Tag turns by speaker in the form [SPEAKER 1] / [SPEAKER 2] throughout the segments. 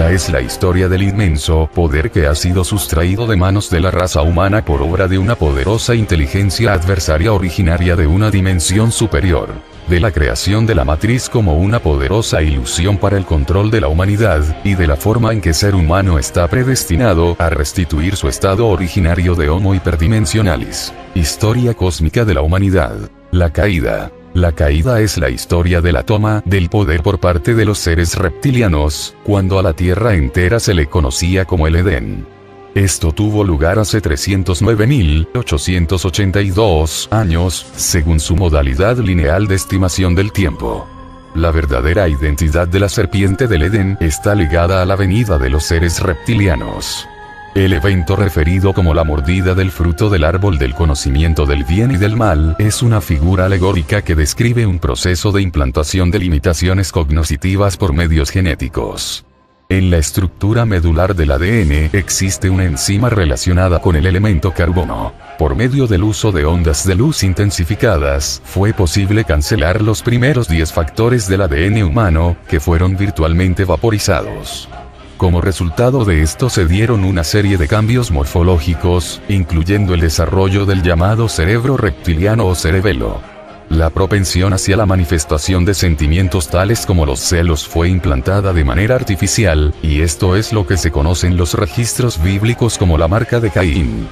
[SPEAKER 1] Esta es la historia del inmenso poder que ha sido sustraído de manos de la raza humana por obra de una poderosa inteligencia adversaria originaria de una dimensión superior. De la creación de la matriz como una poderosa ilusión para el control de la humanidad, y de la forma en que ser humano está predestinado a restituir su estado originario de Homo hiperdimensionalis. Historia cósmica de la humanidad. La caída. La caída es la historia de la toma del poder por parte de los seres reptilianos, cuando a la Tierra entera se le conocía como el Edén. Esto tuvo lugar hace 309.882 años, según su modalidad lineal de estimación del tiempo. La verdadera identidad de la serpiente del Edén está ligada a la venida de los seres reptilianos. El evento referido como la mordida del fruto del árbol del conocimiento del bien y del mal es una figura alegórica que describe un proceso de implantación de limitaciones cognitivas por medios genéticos. En la estructura medular del ADN existe una enzima relacionada con el elemento carbono. Por medio del uso de ondas de luz intensificadas, fue posible cancelar los primeros 10 factores del ADN humano, que fueron virtualmente vaporizados. Como resultado de esto se dieron una serie de cambios morfológicos, incluyendo el desarrollo del llamado cerebro reptiliano o cerebelo. La propensión hacia la manifestación de sentimientos tales como los celos fue implantada de manera artificial, y esto es lo que se conoce en los registros bíblicos como la marca de Caín.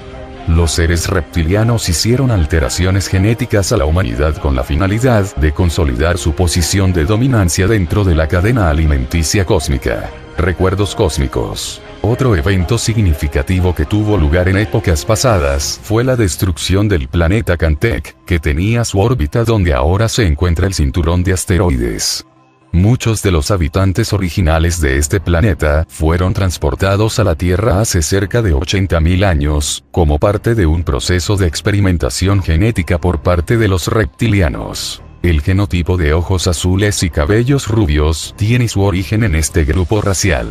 [SPEAKER 1] Los seres reptilianos hicieron alteraciones genéticas a la humanidad con la finalidad de consolidar su posición de dominancia dentro de la cadena alimenticia cósmica. Recuerdos cósmicos. Otro evento significativo que tuvo lugar en épocas pasadas fue la destrucción del planeta Cantec, que tenía su órbita donde ahora se encuentra el cinturón de asteroides. Muchos de los habitantes originales de este planeta fueron transportados a la Tierra hace cerca de 80.000 años, como parte de un proceso de experimentación genética por parte de los reptilianos. El genotipo de ojos azules y cabellos rubios tiene su origen en este grupo racial.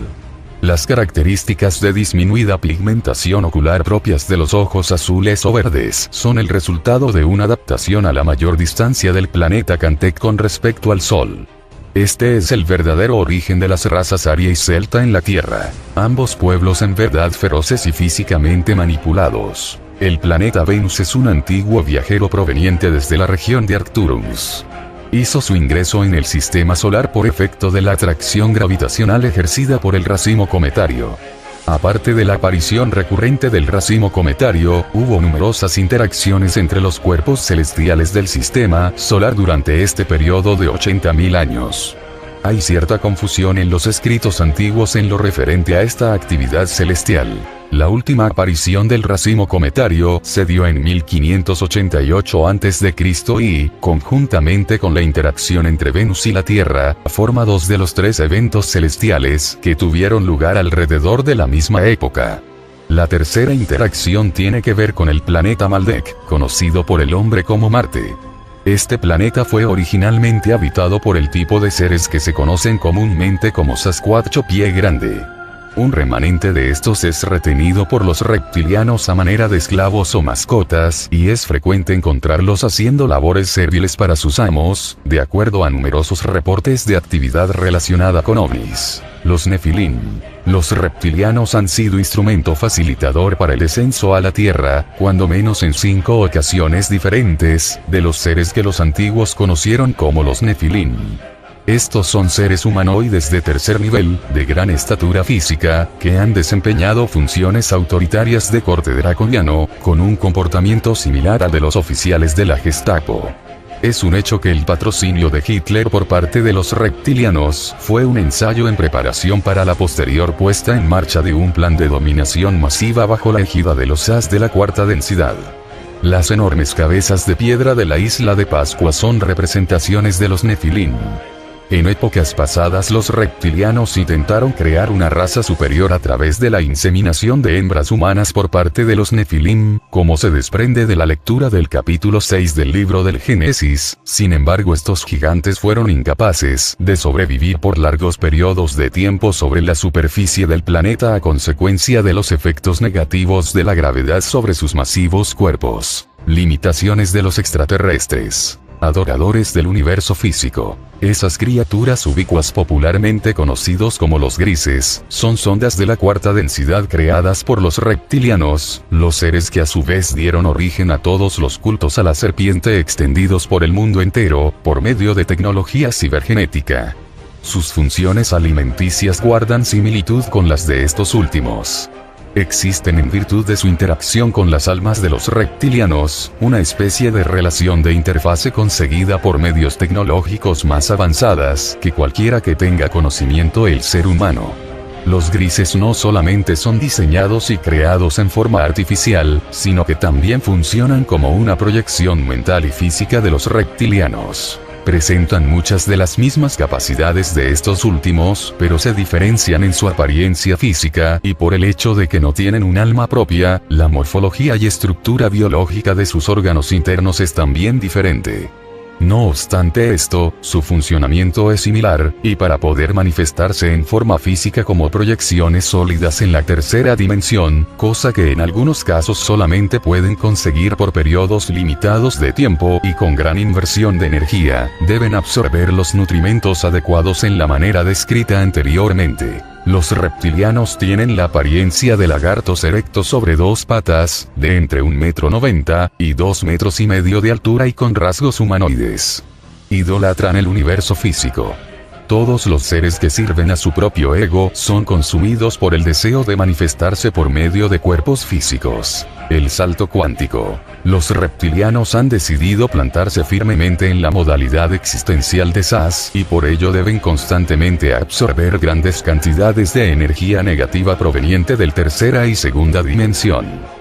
[SPEAKER 1] Las características de disminuida pigmentación ocular propias de los ojos azules o verdes son el resultado de una adaptación a la mayor distancia del planeta Cantec con respecto al Sol. Este es el verdadero origen de las razas aria y celta en la Tierra, ambos pueblos en verdad feroces y físicamente manipulados. El planeta Venus es un antiguo viajero proveniente desde la región de Arcturus. Hizo su ingreso en el sistema solar por efecto de la atracción gravitacional ejercida por el racimo cometario. Aparte de la aparición recurrente del racimo cometario, hubo numerosas interacciones entre los cuerpos celestiales del sistema solar durante este periodo de 80.000 años. Hay cierta confusión en los escritos antiguos en lo referente a esta actividad celestial. La última aparición del racimo cometario se dio en 1588 a.C. y, conjuntamente con la interacción entre Venus y la Tierra, forma dos de los 3 eventos celestiales que tuvieron lugar alrededor de la misma época. La tercera interacción tiene que ver con el planeta Maldek, conocido por el hombre como Marte. Este planeta fue originalmente habitado por el tipo de seres que se conocen comúnmente como Sasquatch o Pie Grande. Un remanente de estos es retenido por los reptilianos a manera de esclavos o mascotas, y es frecuente encontrarlos haciendo labores serviles para sus amos, de acuerdo a numerosos reportes de actividad relacionada con ovnis. Los Nefilim. Los reptilianos han sido instrumento facilitador para el descenso a la Tierra, cuando menos en 5 ocasiones diferentes, de los seres que los antiguos conocieron como los Nefilim. Estos son seres humanoides de tercer nivel, de gran estatura física, que han desempeñado funciones autoritarias de corte draconiano, con un comportamiento similar al de los oficiales de la Gestapo. Es un hecho que el patrocinio de Hitler por parte de los reptilianos fue un ensayo en preparación para la posterior puesta en marcha de un plan de dominación masiva bajo la égida de los As de la cuarta densidad. Las enormes cabezas de piedra de la isla de Pascua son representaciones de los Nefilim. En épocas pasadas los reptilianos intentaron crear una raza superior a través de la inseminación de hembras humanas por parte de los Nefilim, como se desprende de la lectura del capítulo 6 del libro del Génesis. Sin embargo, estos gigantes fueron incapaces de sobrevivir por largos periodos de tiempo sobre la superficie del planeta a consecuencia de los efectos negativos de la gravedad sobre sus masivos cuerpos. Limitaciones de los extraterrestres. Adoradores del universo físico. Esas criaturas ubicuas popularmente conocidos como los grises, son sondas de la cuarta densidad creadas por los reptilianos, los seres que a su vez dieron origen a todos los cultos a la serpiente extendidos por el mundo entero, por medio de tecnología cibergenética. Sus funciones alimenticias guardan similitud con las de estos últimos. Existen en virtud de su interacción con las almas de los reptilianos, una especie de relación de interfase conseguida por medios tecnológicos más avanzadas que cualquiera que tenga conocimiento el ser humano. Los grises no solamente son diseñados y creados en forma artificial, sino que también funcionan como una proyección mental y física de los reptilianos. Presentan muchas de las mismas capacidades de estos últimos, pero se diferencian en su apariencia física y por el hecho de que no tienen un alma propia, la morfología y estructura biológica de sus órganos internos es también diferente. No obstante esto, su funcionamiento es similar, y para poder manifestarse en forma física como proyecciones sólidas en la tercera dimensión, cosa que en algunos casos solamente pueden conseguir por periodos limitados de tiempo y con gran inversión de energía, deben absorber los nutrimentos adecuados en la manera descrita anteriormente. Los reptilianos tienen la apariencia de lagartos erectos sobre dos patas, de entre 1,90 m y 2,5 m de altura y con rasgos humanoides. Idolatran el universo físico. Todos los seres que sirven a su propio ego son consumidos por el deseo de manifestarse por medio de cuerpos físicos. El salto cuántico. Los reptilianos han decidido plantarse firmemente en la modalidad existencial de SAS y por ello deben constantemente absorber grandes cantidades de energía negativa proveniente del tercera y segunda dimensión.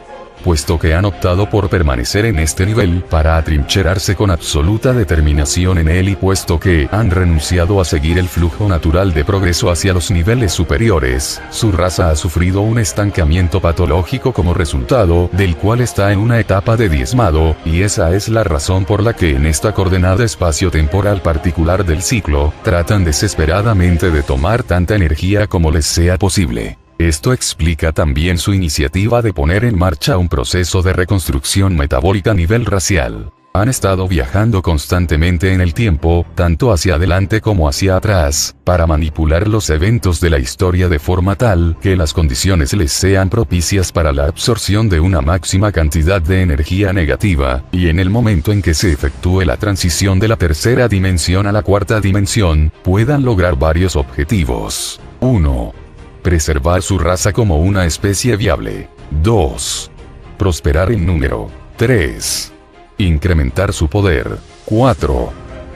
[SPEAKER 1] Puesto que han optado por permanecer en este nivel para atrincherarse con absoluta determinación en él y puesto que han renunciado a seguir el flujo natural de progreso hacia los niveles superiores, su raza ha sufrido un estancamiento patológico como resultado, del cual está en una etapa de diezmado, y esa es la razón por la que en esta coordenada espacio-temporal particular del ciclo, tratan desesperadamente de tomar tanta energía como les sea posible. Esto explica también su iniciativa de poner en marcha un proceso de reconstrucción metabólica a nivel racial. Han estado viajando constantemente en el tiempo, tanto hacia adelante como hacia atrás, para manipular los eventos de la historia de forma tal que las condiciones les sean propicias para la absorción de una máxima cantidad de energía negativa, y en el momento en que se efectúe la transición de la tercera dimensión a la cuarta dimensión, puedan lograr varios objetivos. 1. Preservar su raza como una especie viable. 2. Prosperar en número. 3. Incrementar su poder. 4.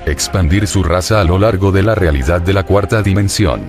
[SPEAKER 1] Expandir su raza a lo largo de la realidad de la cuarta dimensión.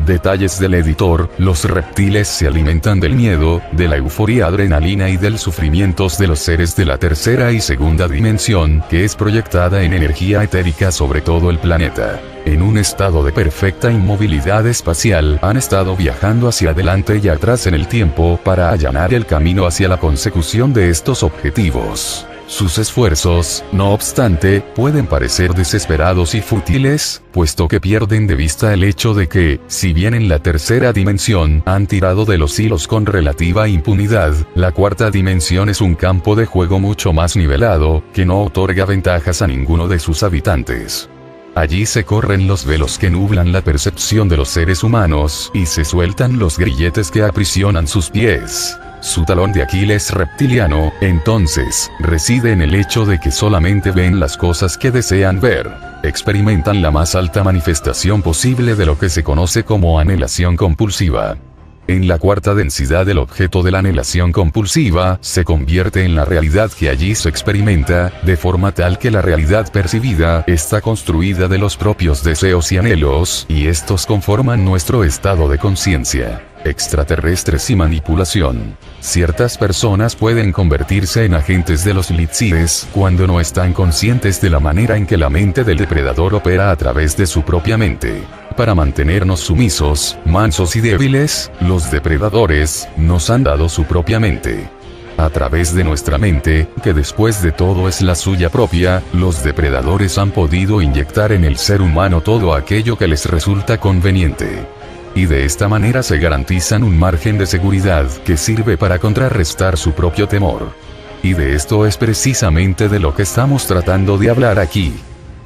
[SPEAKER 1] Detalles del editor: los reptiles se alimentan del miedo, de la euforia adrenalina y del sufrimientos de los seres de la tercera y segunda dimensión, que es proyectada en energía etérica sobre todo el planeta. En un estado de perfecta inmovilidad espacial, han estado viajando hacia adelante y atrás en el tiempo para allanar el camino hacia la consecución de estos objetivos. Sus esfuerzos, no obstante, pueden parecer desesperados y fútiles, puesto que pierden de vista el hecho de que, si bien en la tercera dimensión han tirado de los hilos con relativa impunidad, la cuarta dimensión es un campo de juego mucho más nivelado, que no otorga ventajas a ninguno de sus habitantes. Allí se corren los velos que nublan la percepción de los seres humanos, y se sueltan los grilletes que aprisionan sus pies. Su talón de Aquiles reptiliano, entonces, reside en el hecho de que solamente ven las cosas que desean ver. Experimentan la más alta manifestación posible de lo que se conoce como anhelación compulsiva. En la cuarta densidad el objeto de la anhelación compulsiva se convierte en la realidad que allí se experimenta, de forma tal que la realidad percibida está construida de los propios deseos y anhelos, y estos conforman nuestro estado de conciencia. Extraterrestres y manipulación. Ciertas personas pueden convertirse en agentes de los elixires cuando no están conscientes de la manera en que la mente del depredador opera a través de su propia mente. Para mantenernos sumisos, mansos y débiles, los depredadores nos han dado su propia mente. A través de nuestra mente, que después de todo es la suya propia, los depredadores han podido inyectar en el ser humano todo aquello que les resulta conveniente. Y de esta manera se garantizan un margen de seguridad que sirve para contrarrestar su propio temor. Y de esto es precisamente de lo que estamos tratando de hablar aquí.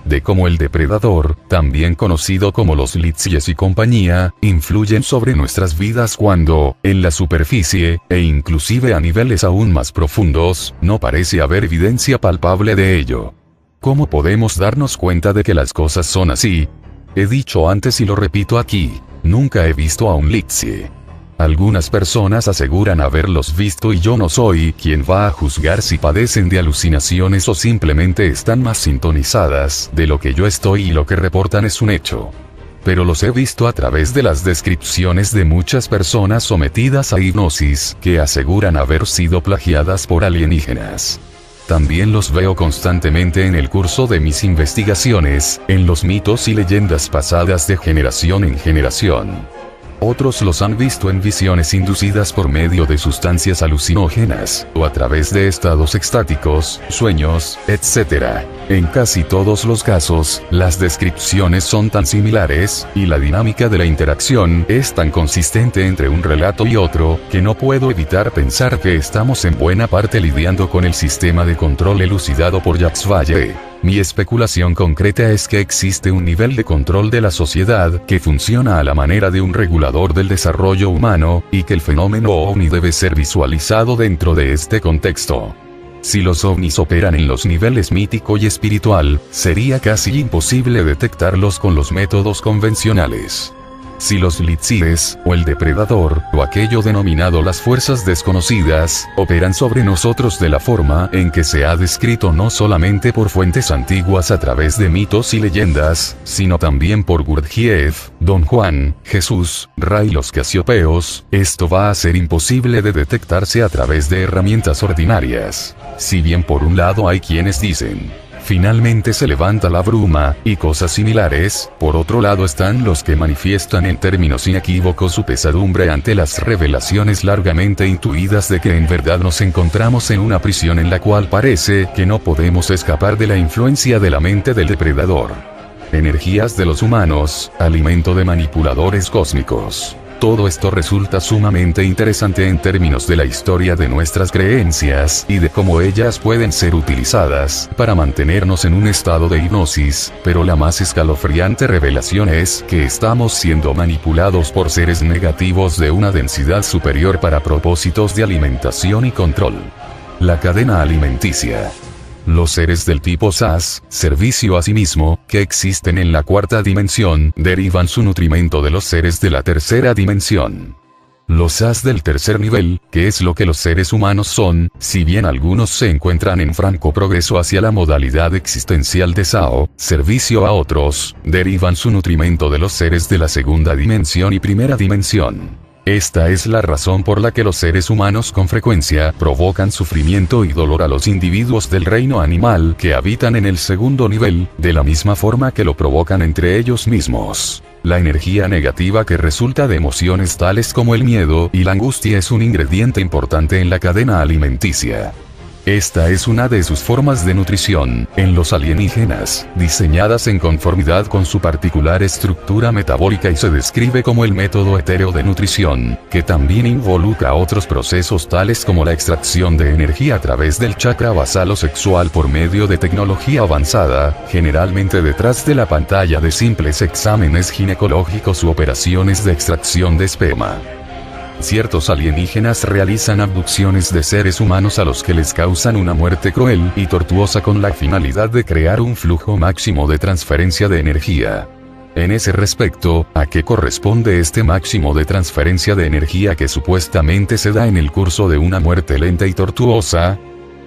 [SPEAKER 1] De cómo el depredador, también conocido como los Litsies y compañía, influyen sobre nuestras vidas cuando, en la superficie, e inclusive a niveles aún más profundos, no parece haber evidencia palpable de ello. ¿Cómo podemos darnos cuenta de que las cosas son así? He dicho antes y lo repito aquí, nunca he visto a un Litsie. Algunas personas aseguran haberlos visto y yo no soy quien va a juzgar si padecen de alucinaciones o simplemente están más sintonizadas de lo que yo estoy y lo que reportan es un hecho. Pero los he visto a través de las descripciones de muchas personas sometidas a hipnosis que aseguran haber sido plagiadas por alienígenas. También los veo constantemente en el curso de mis investigaciones, en los mitos y leyendas pasadas de generación en generación. Otros los han visto en visiones inducidas por medio de sustancias alucinógenas, o a través de estados extáticos, sueños, etc. En casi todos los casos, las descripciones son tan similares, y la dinámica de la interacción es tan consistente entre un relato y otro, que no puedo evitar pensar que estamos en buena parte lidiando con el sistema de control elucidado por Jacques Vallée. Mi especulación concreta es que existe un nivel de control de la sociedad que funciona a la manera de un regulador del desarrollo humano, y que el fenómeno ovni debe ser visualizado dentro de este contexto. Si los ovnis operan en los niveles mítico y espiritual, sería casi imposible detectarlos con los métodos convencionales. Si los Litsies, o el depredador, o aquello denominado las fuerzas desconocidas, operan sobre nosotros de la forma en que se ha descrito no solamente por fuentes antiguas a través de mitos y leyendas, sino también por Gurdjieff, Don Juan, Jesús, Ra y los Casiopeos, esto va a ser imposible de detectarse a través de herramientas ordinarias. Si bien por un lado hay quienes dicen, finalmente se levanta la bruma, y cosas similares, por otro lado están los que manifiestan en términos inequívocos su pesadumbre ante las revelaciones largamente intuidas de que en verdad nos encontramos en una prisión en la cual parece que no podemos escapar de la influencia de la mente del depredador. Energías de los humanos, alimento de manipuladores cósmicos. Todo esto resulta sumamente interesante en términos de la historia de nuestras creencias y de cómo ellas pueden ser utilizadas para mantenernos en un estado de hipnosis, pero la más escalofriante revelación es que estamos siendo manipulados por seres negativos de una densidad superior para propósitos de alimentación y control. La cadena alimenticia. Los seres del tipo SAS, servicio a sí mismo, que existen en la cuarta dimensión, derivan su nutrimento de los seres de la tercera dimensión. Los SAS del tercer nivel, que es lo que los seres humanos son, si bien algunos se encuentran en franco progreso hacia la modalidad existencial de SAO, servicio a otros, derivan su nutrimento de los seres de la segunda dimensión y primera dimensión. Esta es la razón por la que los seres humanos con frecuencia provocan sufrimiento y dolor a los individuos del reino animal que habitan en el segundo nivel, de la misma forma que lo provocan entre ellos mismos. La energía negativa que resulta de emociones tales como el miedo y la angustia es un ingrediente importante en la cadena alimenticia. Esta es una de sus formas de nutrición, en los alienígenas, diseñadas en conformidad con su particular estructura metabólica y se describe como el método etéreo de nutrición, que también involucra otros procesos tales como la extracción de energía a través del chakra basal o sexual por medio de tecnología avanzada, generalmente detrás de la pantalla de simples exámenes ginecológicos u operaciones de extracción de esperma. Ciertos alienígenas realizan abducciones de seres humanos a los que les causan una muerte cruel y tortuosa con la finalidad de crear un flujo máximo de transferencia de energía. En ese respecto, ¿a qué corresponde este máximo de transferencia de energía que supuestamente se da en el curso de una muerte lenta y tortuosa?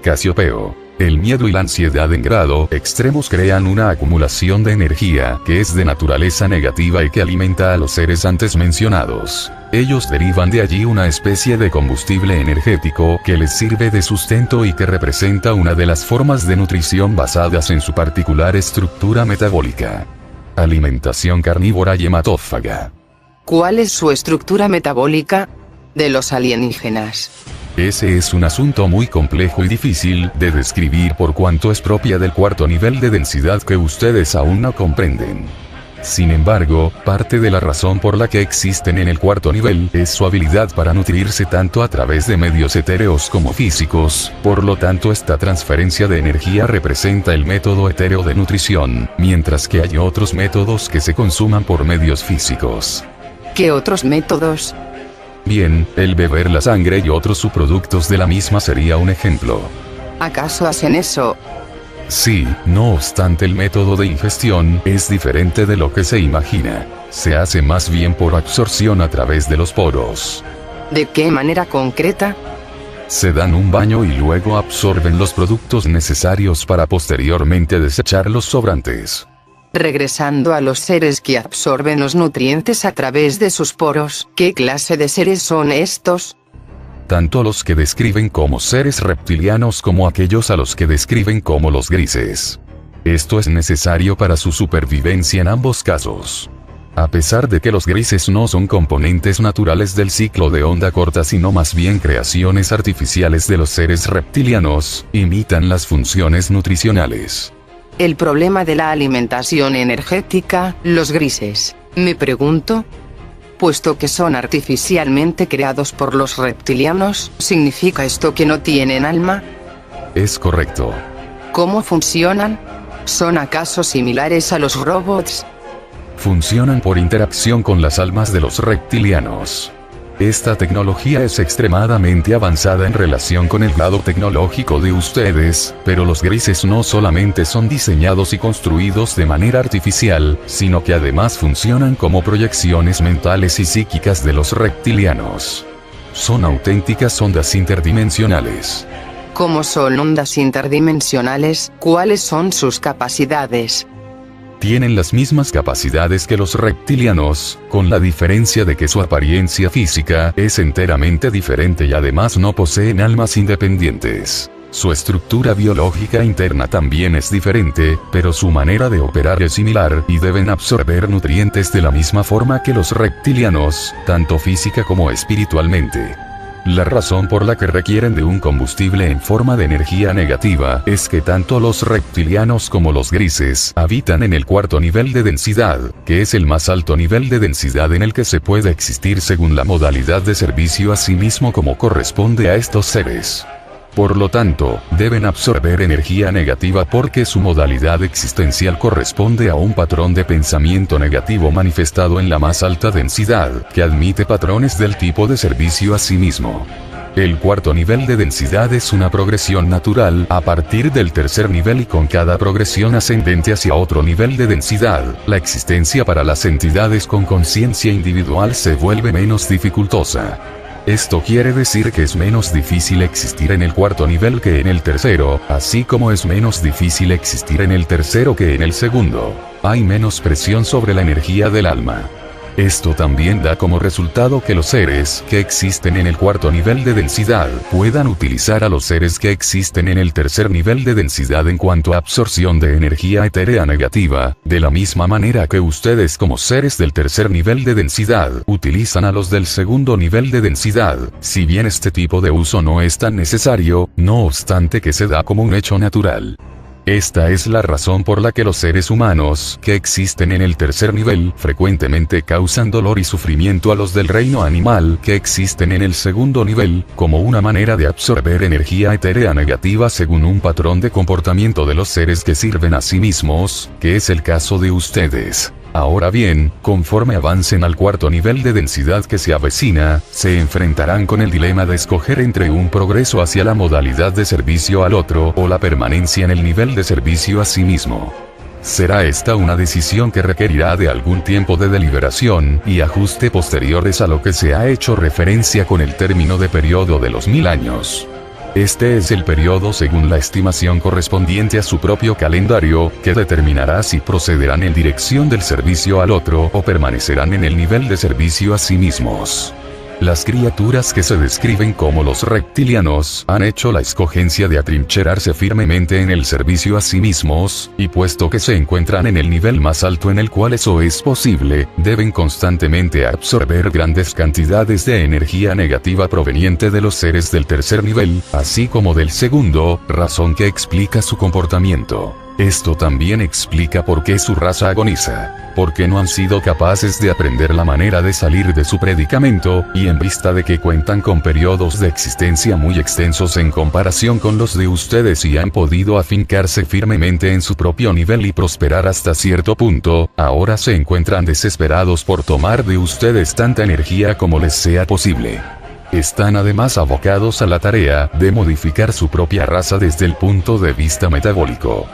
[SPEAKER 1] Casiopeo. El miedo y la ansiedad en grado extremos crean una acumulación de energía que es de naturaleza negativa y que alimenta a los seres antes mencionados. Ellos derivan de allí una especie de combustible energético que les sirve de sustento y que representa una de las formas de nutrición basadas en su particular estructura metabólica. Alimentación carnívora y hematófaga.
[SPEAKER 2] ¿Cuál es su estructura metabólica? De los alienígenas.
[SPEAKER 1] Ese es un asunto muy complejo y difícil de describir por cuanto es propia del cuarto nivel de densidad que ustedes aún no comprenden. Sin embargo, parte de la razón por la que existen en el cuarto nivel es su habilidad para nutrirse tanto a través de medios etéreos como físicos, por lo tanto esta transferencia de energía representa el método etéreo de nutrición, mientras que hay otros métodos que se consuman por medios físicos.
[SPEAKER 2] ¿Qué otros métodos?
[SPEAKER 1] Bien, el beber la sangre y otros subproductos de la misma sería un ejemplo.
[SPEAKER 2] ¿Acaso hacen eso?
[SPEAKER 1] Sí, no obstante el método de ingestión es diferente de lo que se imagina. Se hace más bien por absorción a través de los poros.
[SPEAKER 2] ¿De qué manera concreta?
[SPEAKER 1] Se dan un baño y luego absorben los productos necesarios para posteriormente desechar los sobrantes.
[SPEAKER 2] Regresando a los seres que absorben los nutrientes a través de sus poros, ¿qué clase de seres son estos?
[SPEAKER 1] Tanto los que describen como seres reptilianos como aquellos a los que describen como los grises. Esto es necesario para su supervivencia en ambos casos. A pesar de que los grises no son componentes naturales del ciclo de onda corta sino más bien creaciones artificiales de los seres reptilianos, imitan las funciones nutricionales.
[SPEAKER 2] El problema de la alimentación energética, los grises, me pregunto. Puesto que son artificialmente creados por los reptilianos, ¿significa esto que no tienen alma?
[SPEAKER 1] Es correcto.
[SPEAKER 2] ¿Cómo funcionan? ¿Son acaso similares a los robots?
[SPEAKER 1] Funcionan por interacción con las almas de los reptilianos. Esta tecnología es extremadamente avanzada en relación con el grado tecnológico de ustedes, pero los grises no solamente son diseñados y construidos de manera artificial, sino que además funcionan como proyecciones mentales y psíquicas de los reptilianos. Son auténticas ondas interdimensionales.
[SPEAKER 2] ¿Cómo son ondas interdimensionales? ¿Cuáles son sus capacidades?
[SPEAKER 1] Tienen las mismas capacidades que los reptilianos, con la diferencia de que su apariencia física es enteramente diferente y además no poseen almas independientes. Su estructura biológica interna también es diferente, pero su manera de operar es similar y deben absorber nutrientes de la misma forma que los reptilianos, tanto física como espiritualmente. La razón por la que requieren de un combustible en forma de energía negativa es que tanto los reptilianos como los grises habitan en el cuarto nivel de densidad, que es el más alto nivel de densidad en el que se puede existir según la modalidad de servicio a sí mismo como corresponde a estos seres. Por lo tanto, deben absorber energía negativa porque su modalidad existencial corresponde a un patrón de pensamiento negativo manifestado en la más alta densidad, que admite patrones del tipo de servicio a sí mismo. El cuarto nivel de densidad es una progresión natural a partir del tercer nivel y con cada progresión ascendente hacia otro nivel de densidad, la existencia para las entidades con conciencia individual se vuelve menos dificultosa. Esto quiere decir que es menos difícil existir en el cuarto nivel que en el tercero, así como es menos difícil existir en el tercero que en el segundo. Hay menos presión sobre la energía del alma. Esto también da como resultado que los seres que existen en el cuarto nivel de densidad puedan utilizar a los seres que existen en el tercer nivel de densidad en cuanto a absorción de energía etérea negativa, de la misma manera que ustedes como seres del tercer nivel de densidad utilizan a los del segundo nivel de densidad, si bien este tipo de uso no es tan necesario, no obstante que se da como un hecho natural. Esta es la razón por la que los seres humanos que existen en el tercer nivel frecuentemente causan dolor y sufrimiento a los del reino animal que existen en el segundo nivel, como una manera de absorber energía etérea negativa según un patrón de comportamiento de los seres que sirven a sí mismos, que es el caso de ustedes. Ahora bien, conforme avancen al cuarto nivel de densidad que se avecina, se enfrentarán con el dilema de escoger entre un progreso hacia la modalidad de servicio al otro o la permanencia en el nivel de servicio a sí mismo. Será esta una decisión que requerirá de algún tiempo de deliberación y ajuste posteriores a lo que se ha hecho referencia con el término de periodo de los 1000 años. Este es el periodo según la estimación correspondiente a su propio calendario, que determinará si procederán en dirección del servicio al otro o permanecerán en el nivel de servicio a sí mismos. Las criaturas que se describen como los reptilianos han hecho la escogencia de atrincherarse firmemente en el servicio a sí mismos, y puesto que se encuentran en el nivel más alto en el cual eso es posible, deben constantemente absorber grandes cantidades de energía negativa proveniente de los seres del tercer nivel, así como del segundo, razón que explica su comportamiento. Esto también explica por qué su raza agoniza, porque no han sido capaces de aprender la manera de salir de su predicamento, y en vista de que cuentan con periodos de existencia muy extensos en comparación con los de ustedes y han podido afincarse firmemente en su propio nivel y prosperar hasta cierto punto, ahora se encuentran desesperados por tomar de ustedes tanta energía como les sea posible. Están además abocados a la tarea de modificar su propia raza desde el punto de vista metabólico.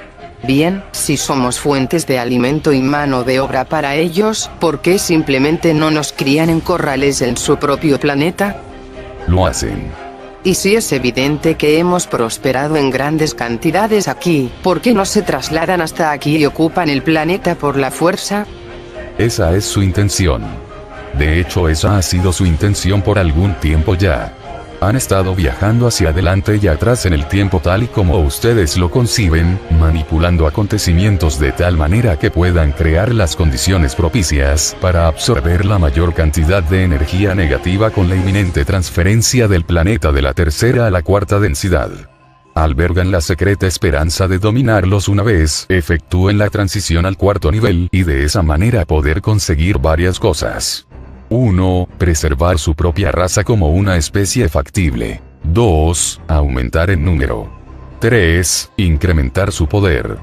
[SPEAKER 2] Bien, si somos fuentes de alimento y mano de obra para ellos, ¿por qué simplemente no nos crían en corrales en su propio planeta?
[SPEAKER 1] Lo hacen.
[SPEAKER 2] Y si es evidente que hemos prosperado en grandes cantidades aquí, ¿por qué no se trasladan hasta aquí y ocupan el planeta por la fuerza?
[SPEAKER 1] Esa es su intención. De hecho, esa ha sido su intención por algún tiempo ya. Han estado viajando hacia adelante y atrás en el tiempo tal y como ustedes lo conciben, manipulando acontecimientos de tal manera que puedan crear las condiciones propicias para absorber la mayor cantidad de energía negativa con la inminente transferencia del planeta de la tercera a la cuarta densidad. Albergan la secreta esperanza de dominarlos una vez efectúen la transición al cuarto nivel y de esa manera poder conseguir varias cosas. 1. Preservar su propia raza como una especie factible. 2. Aumentar en número. 3. Incrementar su poder.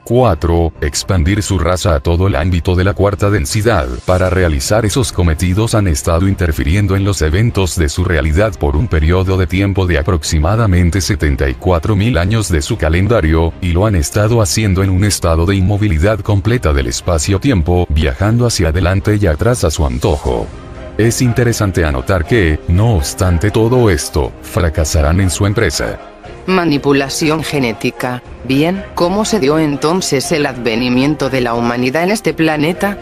[SPEAKER 1] 4. Expandir su raza a todo el ámbito de la cuarta densidad. Para realizar esos cometidos han estado interfiriendo en los eventos de su realidad por un periodo de tiempo de aproximadamente 74.000 años de su calendario, y lo han estado haciendo en un estado de inmovilidad completa del espacio-tiempo, viajando hacia adelante y atrás a su antojo. Es interesante anotar que, no obstante todo esto, fracasarán en su empresa.
[SPEAKER 2] Manipulación genética. Bien, ¿cómo se dio entonces el advenimiento de la humanidad en este planeta?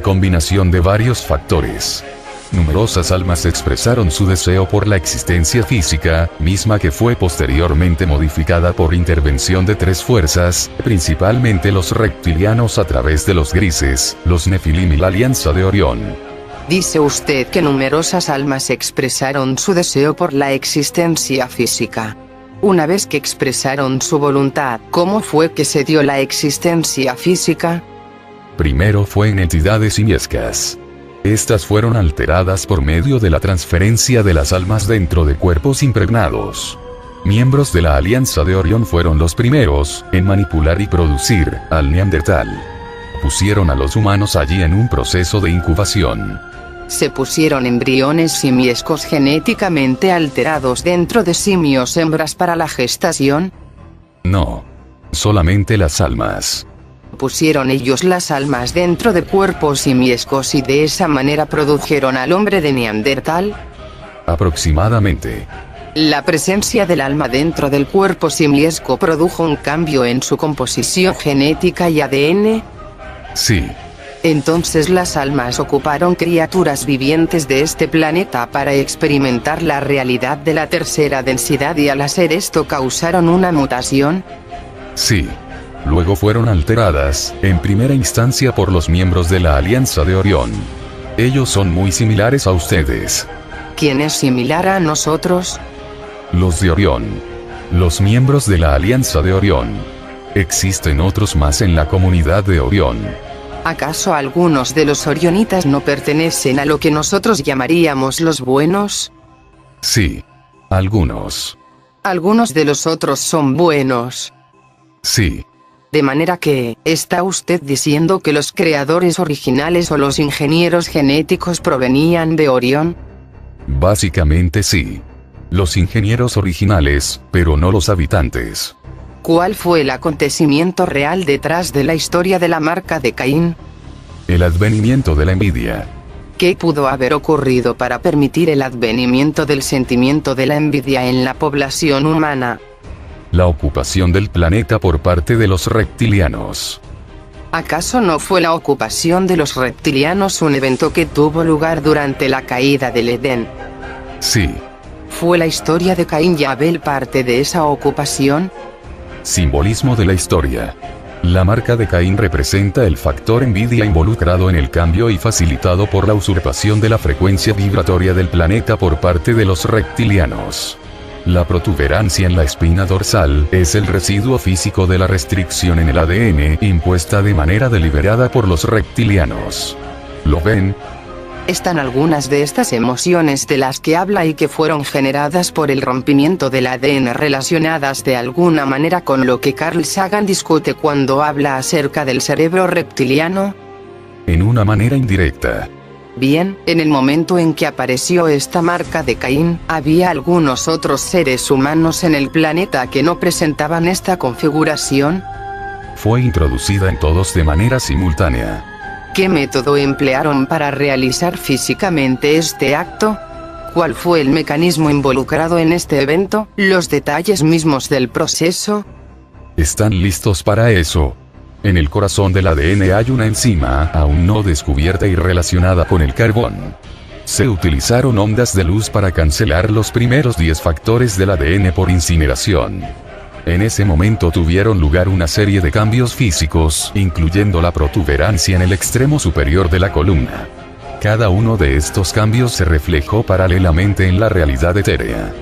[SPEAKER 1] Combinación de varios factores. Numerosas almas expresaron su deseo por la existencia física, misma que fue posteriormente modificada por intervención de tres fuerzas, principalmente los reptilianos a través de los grises, los Nefilim y la Alianza de Orión.
[SPEAKER 2] Dice usted que numerosas almas expresaron su deseo por la existencia física. Una vez que expresaron su voluntad, ¿cómo fue que se dio la existencia física?
[SPEAKER 1] Primero fue en entidades simiescas. Estas fueron alteradas por medio de la transferencia de las almas dentro de cuerpos impregnados. Miembros de la Alianza de Orión fueron los primeros en manipular y producir al Neandertal. Pusieron a los humanos allí en un proceso de incubación.
[SPEAKER 2] Se pusieron embriones simiescos genéticamente alterados dentro de simios hembras para la gestación.
[SPEAKER 1] No. Solamente las almas.
[SPEAKER 2] Pusieron ellos las almas dentro de cuerpos simiescos y de esa manera produjeron al hombre de Neandertal.
[SPEAKER 1] Aproximadamente.
[SPEAKER 2] La presencia del alma dentro del cuerpo simiesco produjo un cambio en su composición genética y ADN.
[SPEAKER 1] Sí.
[SPEAKER 2] Entonces las almas ocuparon criaturas vivientes de este planeta para experimentar la realidad de la tercera densidad y al hacer esto causaron una mutación.
[SPEAKER 1] Sí. Luego fueron alteradas, en primera instancia por los miembros de la Alianza de Orión. Ellos son muy similares a ustedes.
[SPEAKER 2] ¿Quién es similar a nosotros?
[SPEAKER 1] Los de Orión. Los miembros de la Alianza de Orión. Existen otros más en la comunidad de Orión.
[SPEAKER 2] ¿Acaso algunos de los orionitas no pertenecen a lo que nosotros llamaríamos los buenos?
[SPEAKER 1] Sí. Algunos.
[SPEAKER 2] Algunos de los otros son buenos.
[SPEAKER 1] Sí.
[SPEAKER 2] De manera que, ¿está usted diciendo que los creadores originales o los ingenieros genéticos provenían de Orión?
[SPEAKER 1] Básicamente sí. Los ingenieros originales, pero no los habitantes.
[SPEAKER 2] ¿Cuál fue el acontecimiento real detrás de la historia de la marca de Caín?
[SPEAKER 1] El advenimiento de la envidia.
[SPEAKER 2] ¿Qué pudo haber ocurrido para permitir el advenimiento del sentimiento de la envidia en la población humana?
[SPEAKER 1] La ocupación del planeta por parte de los reptilianos.
[SPEAKER 2] ¿Acaso no fue la ocupación de los reptilianos un evento que tuvo lugar durante la caída del Edén?
[SPEAKER 1] Sí.
[SPEAKER 2] ¿Fue la historia de Caín y Abel parte de esa ocupación?
[SPEAKER 1] Simbolismo de la historia. La marca de Caín representa el factor envidia involucrado en el cambio y facilitado por la usurpación de la frecuencia vibratoria del planeta por parte de los reptilianos. La protuberancia en la espina dorsal es el residuo físico de la restricción en el ADN impuesta de manera deliberada por los reptilianos. ¿Lo ven?
[SPEAKER 2] Están algunas de estas emociones de las que habla y que fueron generadas por el rompimiento del ADN relacionadas de alguna manera con lo que Carl Sagan discute cuando habla acerca del cerebro reptiliano.
[SPEAKER 1] En una manera indirecta.
[SPEAKER 2] Bien, en el momento en que apareció esta marca de Caín, había algunos otros seres humanos en el planeta que no presentaban esta configuración.
[SPEAKER 1] Fue introducida en todos de manera simultánea.
[SPEAKER 2] ¿Qué método emplearon para realizar físicamente este acto? ¿Cuál fue el mecanismo involucrado en este evento? ¿Los detalles mismos del proceso?
[SPEAKER 1] Están listos para eso. En el corazón del ADN hay una enzima aún no descubierta y relacionada con el carbón. Se utilizaron ondas de luz para cancelar los primeros 10 factores del ADN por incineración. En ese momento tuvieron lugar una serie de cambios físicos, incluyendo la protuberancia en el extremo superior de la columna. Cada uno de estos cambios se reflejó paralelamente en la realidad etérea.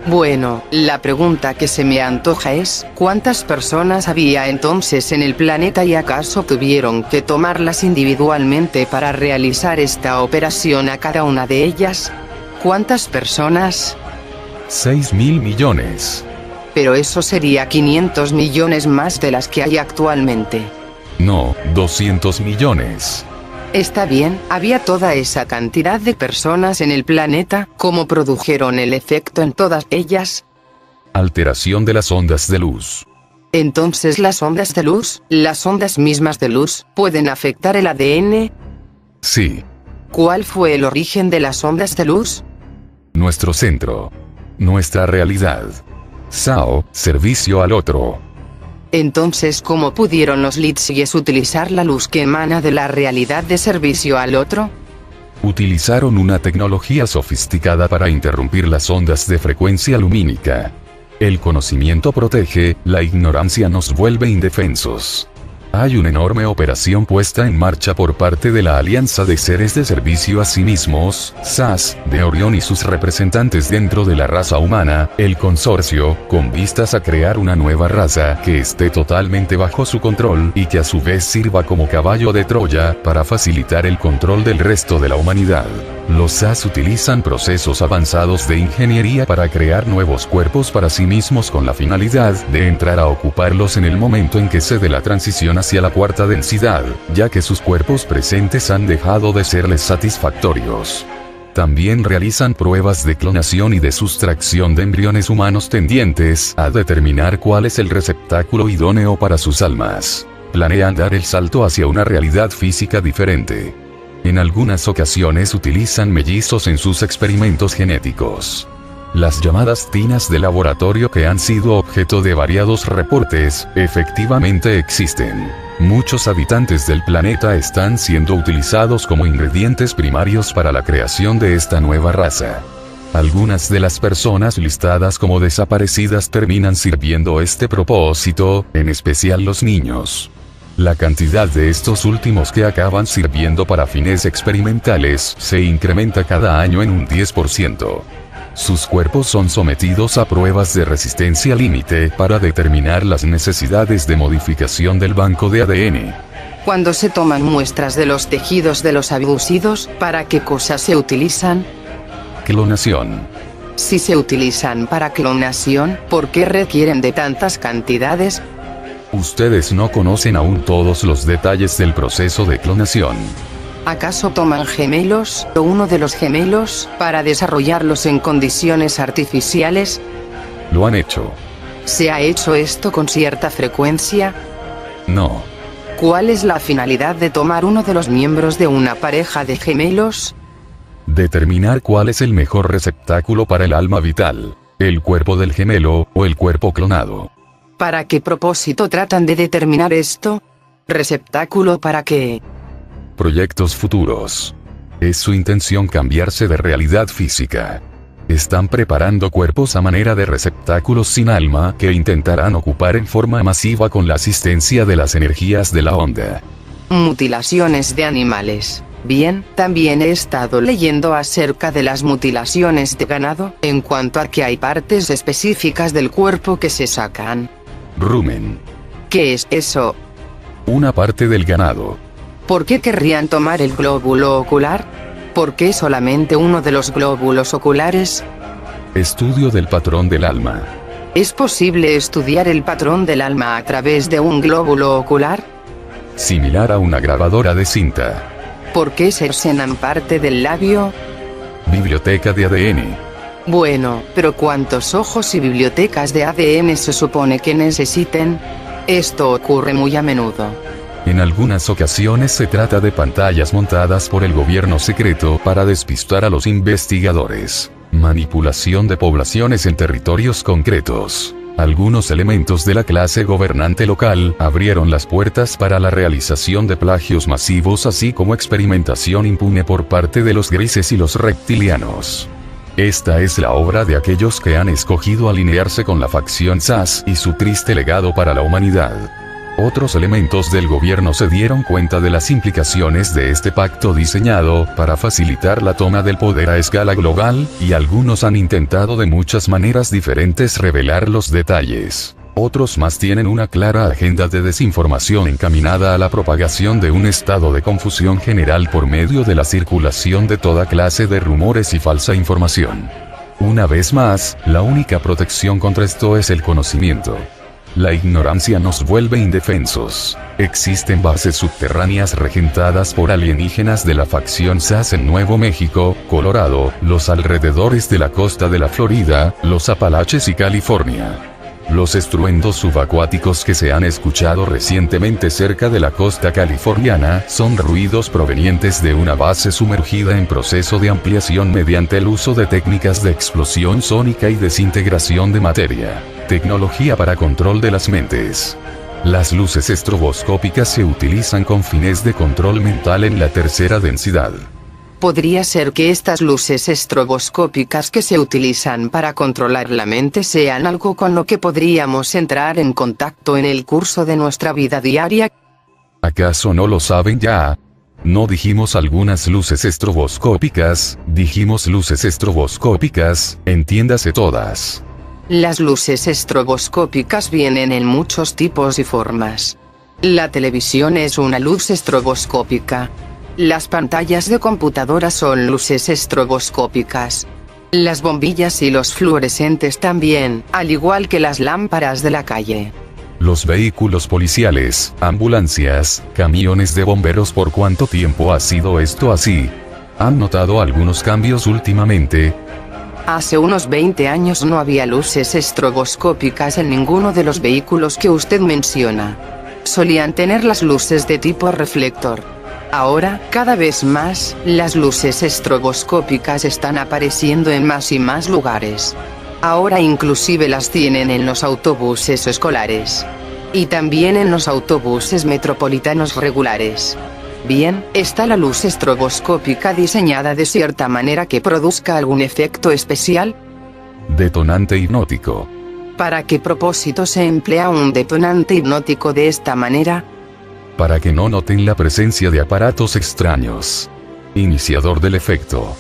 [SPEAKER 2] Bueno, la pregunta que se me antoja es, ¿cuántas personas había entonces en el planeta y acaso tuvieron que tomarlas individualmente para realizar esta operación a cada una de ellas? ¿Cuántas personas?
[SPEAKER 1] 6.000 millones.
[SPEAKER 2] Pero eso sería 500 millones más de las que hay actualmente.
[SPEAKER 1] No, 200 millones.
[SPEAKER 2] Está bien, había toda esa cantidad de personas en el planeta, ¿cómo produjeron el efecto en todas ellas?
[SPEAKER 1] Alteración de las ondas de luz.
[SPEAKER 2] Entonces las ondas de luz, las ondas mismas de luz, ¿pueden afectar el ADN?
[SPEAKER 1] Sí.
[SPEAKER 2] ¿Cuál fue el origen de las ondas de luz?
[SPEAKER 1] Nuestro centro. Nuestra realidad. Sao, servicio al otro.
[SPEAKER 2] Entonces, ¿cómo pudieron los Litziges utilizar la luz que emana de la realidad de servicio al otro?
[SPEAKER 1] Utilizaron una tecnología sofisticada para interrumpir las ondas de frecuencia lumínica. El conocimiento protege, la ignorancia nos vuelve indefensos. Hay una enorme operación puesta en marcha por parte de la Alianza de Seres de Servicio a sí mismos, SAS, de Orión y sus representantes dentro de la raza humana, el consorcio, con vistas a crear una nueva raza que esté totalmente bajo su control y que a su vez sirva como caballo de Troya para facilitar el control del resto de la humanidad. Los SAS utilizan procesos avanzados de ingeniería para crear nuevos cuerpos para sí mismos con la finalidad de entrar a ocuparlos en el momento en que se dé la transición hacia la cuarta densidad, ya que sus cuerpos presentes han dejado de serles satisfactorios. También realizan pruebas de clonación y de sustracción de embriones humanos tendientes a determinar cuál es el receptáculo idóneo para sus almas. Planean dar el salto hacia una realidad física diferente. En algunas ocasiones utilizan mellizos en sus experimentos genéticos. Las llamadas tinas de laboratorio que han sido objeto de variados reportes, efectivamente existen. Muchos habitantes del planeta están siendo utilizados como ingredientes primarios para la creación de esta nueva raza. Algunas de las personas listadas como desaparecidas terminan sirviendo este propósito, en especial los niños. La cantidad de estos últimos que acaban sirviendo para fines experimentales se incrementa cada año en un 10%. Sus cuerpos son sometidos a pruebas de resistencia límite para determinar las necesidades de modificación del banco de ADN.
[SPEAKER 2] Cuando se toman muestras de los tejidos de los abducidos, ¿para qué cosas se utilizan?
[SPEAKER 1] Clonación.
[SPEAKER 2] Si se utilizan para clonación, ¿por qué requieren de tantas cantidades?
[SPEAKER 1] Ustedes no conocen aún todos los detalles del proceso de clonación.
[SPEAKER 2] ¿Acaso toman gemelos, o uno de los gemelos, para desarrollarlos en condiciones artificiales?
[SPEAKER 1] Lo han hecho.
[SPEAKER 2] ¿Se ha hecho esto con cierta frecuencia?
[SPEAKER 1] No.
[SPEAKER 2] ¿Cuál es la finalidad de tomar uno de los miembros de una pareja de gemelos?
[SPEAKER 1] Determinar cuál es el mejor receptáculo para el alma vital, el cuerpo del gemelo, o el cuerpo clonado.
[SPEAKER 2] ¿Para qué propósito tratan de determinar esto? ¿Receptáculo para qué?
[SPEAKER 1] Proyectos futuros. Es su intención cambiarse de realidad física. Están preparando cuerpos a manera de receptáculos sin alma que intentarán ocupar en forma masiva con la asistencia de las energías de la onda.
[SPEAKER 2] Mutilaciones de animales. Bien, también he estado leyendo acerca de las mutilaciones de ganado, en cuanto a que hay partes específicas del cuerpo que se sacan.
[SPEAKER 1] Rumen.
[SPEAKER 2] ¿Qué es eso?
[SPEAKER 1] Una parte del ganado.
[SPEAKER 2] ¿Por qué querrían tomar el glóbulo ocular? ¿Por qué solamente uno de los glóbulos oculares?
[SPEAKER 1] Estudio del patrón del alma.
[SPEAKER 2] ¿Es posible estudiar el patrón del alma a través de un glóbulo ocular?
[SPEAKER 1] Similar a una grabadora de cinta.
[SPEAKER 2] ¿Por qué cercenan parte del labio?
[SPEAKER 1] Biblioteca de ADN.
[SPEAKER 2] Bueno, pero ¿cuántos ojos y bibliotecas de ADN se supone que necesiten? Esto ocurre muy a menudo.
[SPEAKER 1] En algunas ocasiones se trata de pantallas montadas por el gobierno secreto para despistar a los investigadores. Manipulación de poblaciones en territorios concretos. Algunos elementos de la clase gobernante local abrieron las puertas para la realización de plagios masivos, así como experimentación impune por parte de los grises y los reptilianos. Esta es la obra de aquellos que han escogido alinearse con la facción SAS y su triste legado para la humanidad. Otros elementos del gobierno se dieron cuenta de las implicaciones de este pacto diseñado para facilitar la toma del poder a escala global, y algunos han intentado de muchas maneras diferentes revelar los detalles. Otros más tienen una clara agenda de desinformación encaminada a la propagación de un estado de confusión general por medio de la circulación de toda clase de rumores y falsa información. Una vez más, la única protección contra esto es el conocimiento. La ignorancia nos vuelve indefensos. Existen bases subterráneas regentadas por alienígenas de la facción SAS en Nuevo México, Colorado, los alrededores de la costa de la Florida, los Apalaches y California. Los estruendos subacuáticos que se han escuchado recientemente cerca de la costa californiana son ruidos provenientes de una base sumergida en proceso de ampliación mediante el uso de técnicas de explosión sónica y desintegración de materia. Tecnología para control de las mentes. Las luces estroboscópicas se utilizan con fines de control mental en la tercera densidad.
[SPEAKER 2] ¿Podría ser que estas luces estroboscópicas que se utilizan para controlar la mente sean algo con lo que podríamos entrar en contacto en el curso de nuestra vida diaria?
[SPEAKER 1] ¿Acaso no lo saben ya? No dijimos algunas luces estroboscópicas, dijimos luces estroboscópicas, entiéndase todas.
[SPEAKER 2] Las luces estroboscópicas vienen en muchos tipos y formas. La televisión es una luz estroboscópica. Las pantallas de computadora son luces estroboscópicas. Las bombillas y los fluorescentes también, al igual que las lámparas de la calle.
[SPEAKER 1] Los vehículos policiales, ambulancias, camiones de bomberos. ¿Por cuánto tiempo ha sido esto así? ¿Han notado algunos cambios últimamente?
[SPEAKER 2] Hace unos 20 años no había luces estroboscópicas en ninguno de los vehículos que usted menciona. Solían tener las luces de tipo reflector. Ahora, cada vez más, las luces estroboscópicas están apareciendo en más y más lugares. Ahora inclusive las tienen en los autobuses escolares. Y también en los autobuses metropolitanos regulares. Bien, está la luz estroboscópica diseñada de cierta manera que produzca algún efecto especial.
[SPEAKER 1] Detonante hipnótico.
[SPEAKER 2] ¿Para qué propósito se emplea un detonante hipnótico de esta manera?
[SPEAKER 1] Para que no noten la presencia de aparatos extraños. Iniciador del efecto.